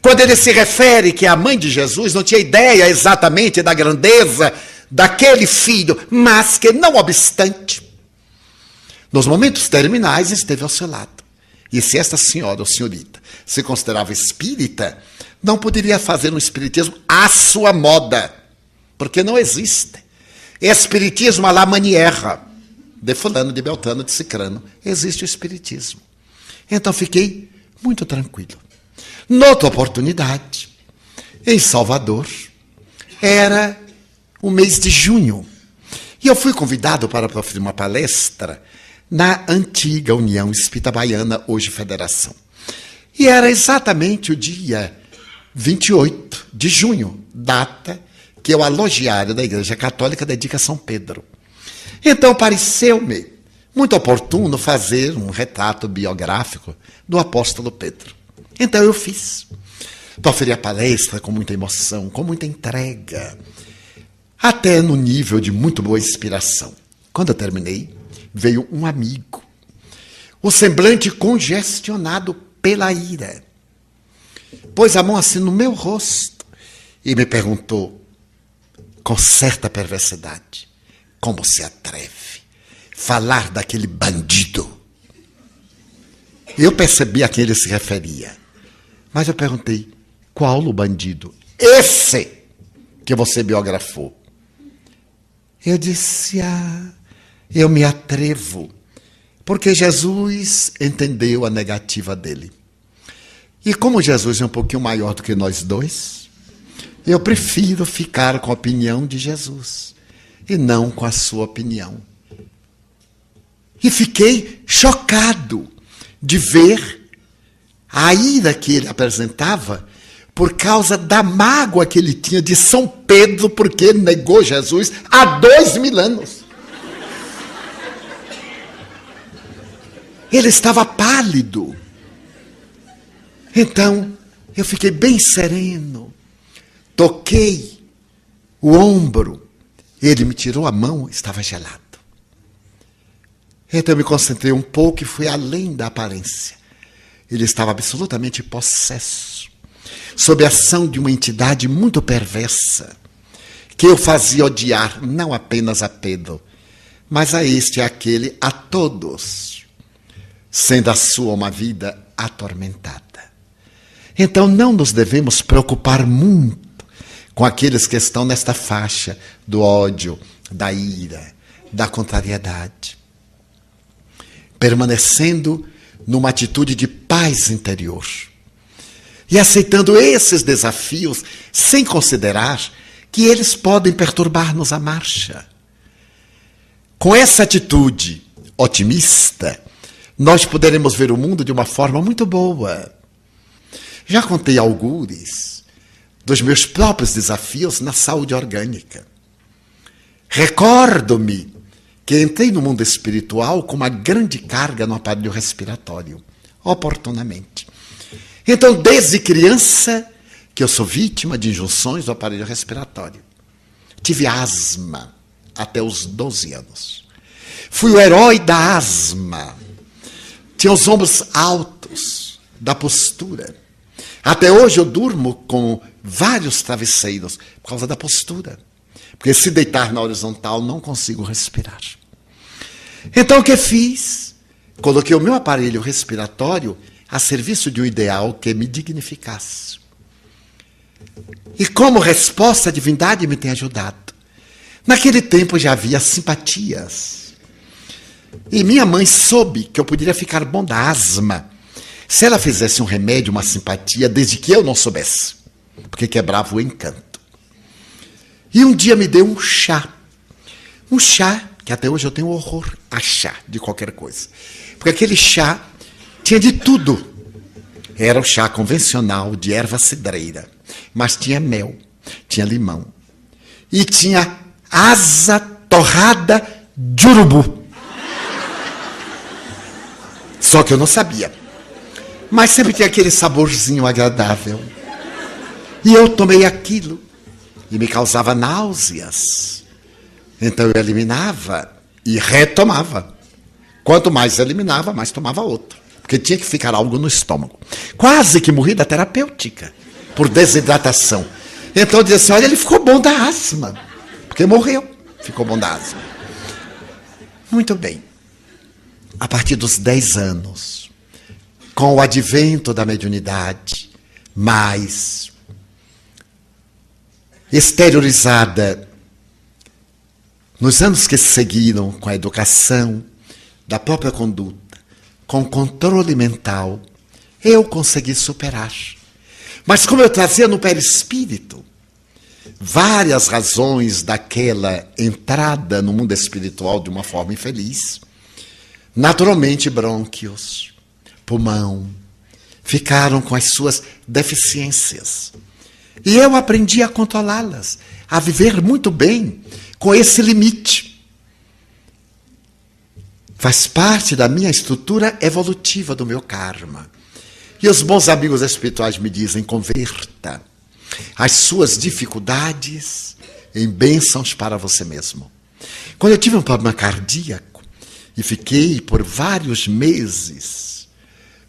Quando ele se refere que a mãe de Jesus não tinha ideia exatamente da grandeza daquele filho, mas que, não obstante, nos momentos terminais esteve ao seu lado. E se esta senhora ou senhorita se considerava espírita, não poderia fazer um espiritismo à sua moda, porque não existe. Espiritismo à la maniera de fulano, de beltrano, de cicrano. Existe o espiritismo. Então fiquei muito tranquilo. Noutra oportunidade, em Salvador, era o mês de junho, e eu fui convidado para proferir uma palestra na antiga União Espírita Baiana, hoje Federação. E era exatamente o dia 28 de junho, data que o alogiário da Igreja Católica dedica a São Pedro. Então pareceu-me muito oportuno fazer um retrato biográfico do apóstolo Pedro. Então eu fiz. Proferi a palestra com muita emoção, com muita entrega, até no nível de muito boa inspiração. Quando eu terminei, veio um amigo, o semblante congestionado pela ira. Pôs a mão assim no meu rosto e me perguntou, com certa perversidade, como se atreve falar daquele bandido? Eu percebi a quem ele se referia, mas eu perguntei, qual o bandido? Esse que você biografou. Eu disse, eu me atrevo, porque Jesus entendeu a negativa dele. E como Jesus é um pouquinho maior do que nós dois, eu prefiro ficar com a opinião de Jesus e não com a sua opinião. E fiquei chocado de ver a ira que ele apresentava por causa da mágoa que ele tinha de São Pedro, porque ele negou Jesus há 2000 anos. Ele estava pálido. Então, eu fiquei bem sereno. Toquei o ombro. Ele me tirou a mão, estava gelado. Então eu me concentrei um pouco e fui além da aparência. Ele estava absolutamente possesso, sob a ação de uma entidade muito perversa, que eu fazia odiar não apenas a Pedro, mas a este e àquele, a todos, sendo a sua uma vida atormentada. Então não nos devemos preocupar muito com aqueles que estão nesta faixa do ódio, da ira, da contrariedade, permanecendo numa atitude de paz interior e aceitando esses desafios sem considerar que eles podem perturbar-nos a marcha. Com essa atitude otimista, nós poderemos ver o mundo de uma forma muito boa. Já contei algures dos meus próprios desafios na saúde orgânica. Recordo-me que entrei no mundo espiritual com uma grande carga no aparelho respiratório, oportunamente. Então, desde criança, que eu sou vítima de injunções do aparelho respiratório. Tive asma até os 12 anos. Fui o herói da asma. Tinha os ombros altos, da postura. Até hoje eu durmo com vários travesseiros por causa da postura. Porque se deitar na horizontal não consigo respirar. Então o que fiz? Coloquei o meu aparelho respiratório a serviço de um ideal que me dignificasse. E como resposta, a divindade me tem ajudado. Naquele tempo já havia simpatias. E minha mãe soube que eu poderia ficar bom da asma se ela fizesse um remédio, uma simpatia, desde que eu não soubesse, porque quebrava o encanto. E um dia me deu um chá. Um chá que até hoje eu tenho horror a chá de qualquer coisa. Porque aquele chá tinha de tudo. Era o chá convencional de erva cidreira, mas tinha mel, tinha limão e tinha asa torrada de urubu. Só que eu não sabia. Mas sempre tinha aquele saborzinho agradável. E eu tomei aquilo e me causava náuseas. Então eu eliminava e retomava. Quanto mais eliminava, mais tomava outro. Porque tinha que ficar algo no estômago. Quase que morri da terapêutica, por desidratação. Então eu dizia assim, olha, ele ficou bom da asma. Porque morreu, ficou bom da asma. Muito bem. A partir dos 10 anos, com o advento da mediunidade mais exteriorizada, nos anos que se seguiram, com a educação da própria conduta, com o controle mental, eu consegui superar. Mas como eu trazia no perispírito várias razões daquela entrada no mundo espiritual de uma forma infeliz, naturalmente brônquios, pulmão, ficaram com as suas deficiências. E eu aprendi a controlá-las, a viver muito bem com esse limite. Faz parte da minha estrutura evolutiva do meu karma. E os bons amigos espirituais me dizem, converta as suas dificuldades em bênçãos para você mesmo. Quando eu tive um problema cardíaco e fiquei por vários meses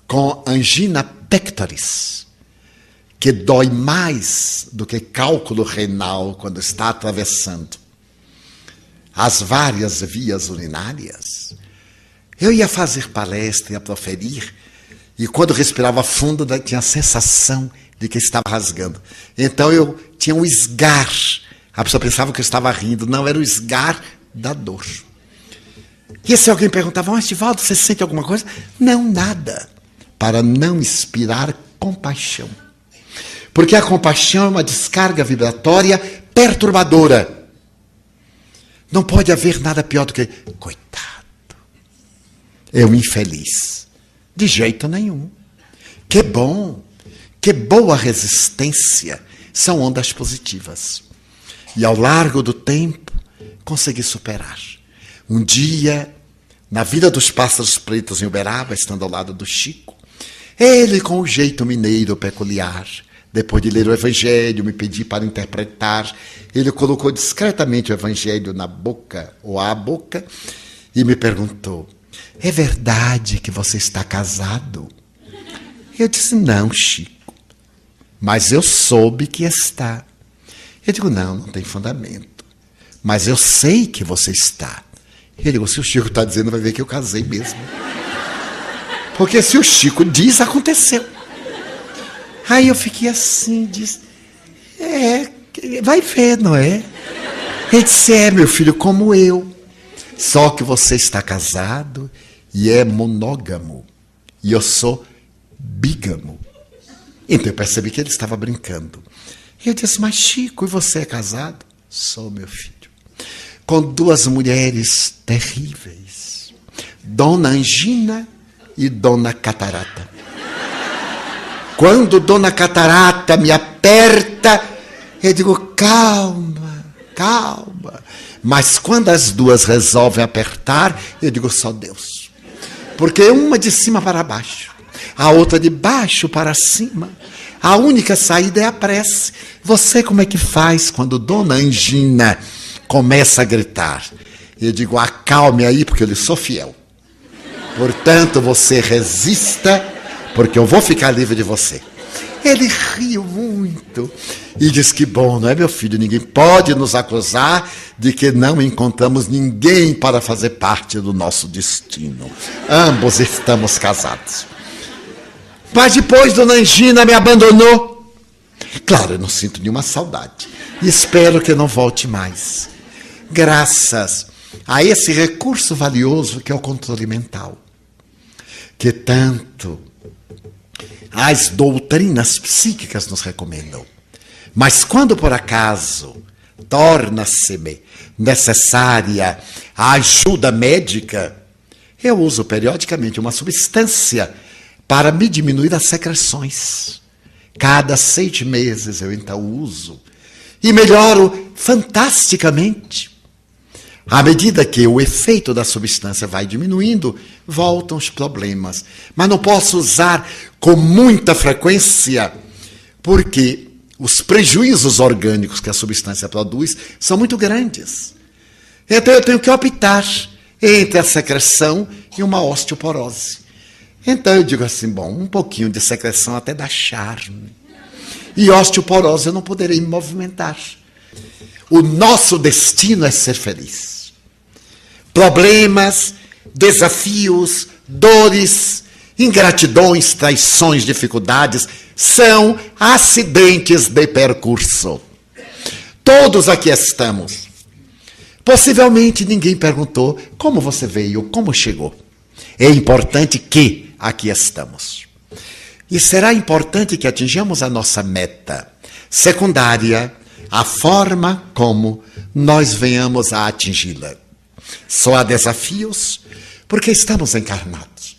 com angina pectoris, que dói mais do que cálculo renal quando está atravessando as várias vias urinárias, eu ia fazer palestra, ia proferir, e quando respirava fundo, tinha a sensação de que estava rasgando. Então eu tinha um esgar. A pessoa pensava que eu estava rindo. Não, era o esgar da dor. E se alguém perguntava, mas Divaldo, você sente alguma coisa? Não, nada. Para não inspirar compaixão. Porque a compaixão é uma descarga vibratória perturbadora. Não pode haver nada pior do que, coitado, é um infeliz. De jeito nenhum. Que bom, que boa resistência. São ondas positivas. E ao largo do tempo, consegui superar. Um dia, na vida dos pássaros pretos em Uberaba, estando ao lado do Chico, ele com o jeito mineiro peculiar, depois de ler o Evangelho, me pediu para interpretar, ele colocou discretamente o Evangelho na boca, ou à boca, e me perguntou, é verdade que você está casado? Eu disse, não, Chico, mas eu soube que está. Eu digo, não tem fundamento, mas eu sei que você está. Ele digo, se o Chico está dizendo, vai ver que eu casei mesmo. Porque se o Chico diz, aconteceu. Aí eu fiquei assim, disse, vai ver, não é? Ele disse, meu filho, como eu. Só que você está casado e é monógamo. E eu sou bígamo. Então eu percebi que ele estava brincando. E eu disse, mas Chico, e você é casado? Sou, meu filho. Com 2 mulheres terríveis. Dona Angina e Dona Catarata. Quando Dona Catarata me aperta, eu digo, calma, calma. Mas quando as 2 resolvem apertar, eu digo, só Deus. Porque uma de cima para baixo, a outra de baixo para cima. A única saída é a prece. Você como é que faz quando Dona Angina começa a gritar? Eu digo, acalme aí, porque eu lhe sou fiel. Portanto, você resista, porque eu vou ficar livre de você. Ele riu muito e disse que bom, não é, meu filho? Ninguém pode nos acusar de que não encontramos ninguém para fazer parte do nosso destino. Ambos estamos casados. Mas depois Dona Angina me abandonou. Claro, eu não sinto nenhuma saudade. E espero que não volte mais. Graças a esse recurso valioso que é o controle mental. Que tanto as doutrinas psíquicas nos recomendam. Mas quando por acaso torna-se necessária a ajuda médica, eu uso periodicamente uma substância para me diminuir as secreções. Cada 6 meses eu então uso e melhoro fantasticamente. À medida que o efeito da substância vai diminuindo, voltam os problemas. Mas não posso usar com muita frequência, porque os prejuízos orgânicos que a substância produz são muito grandes. Então eu tenho que optar entre a secreção e uma osteoporose. Então eu digo assim, bom, um pouquinho de secreção até dá charme. E osteoporose eu não poderei me movimentar. O nosso destino é ser feliz. Problemas, desafios, dores, ingratidões, traições, dificuldades são acidentes de percurso. Todos aqui estamos. Possivelmente ninguém perguntou como você veio, como chegou. É importante que aqui estamos. E será importante que atinjamos a nossa meta secundária, a forma como nós venhamos a atingi-la. Só há desafios porque estamos encarnados.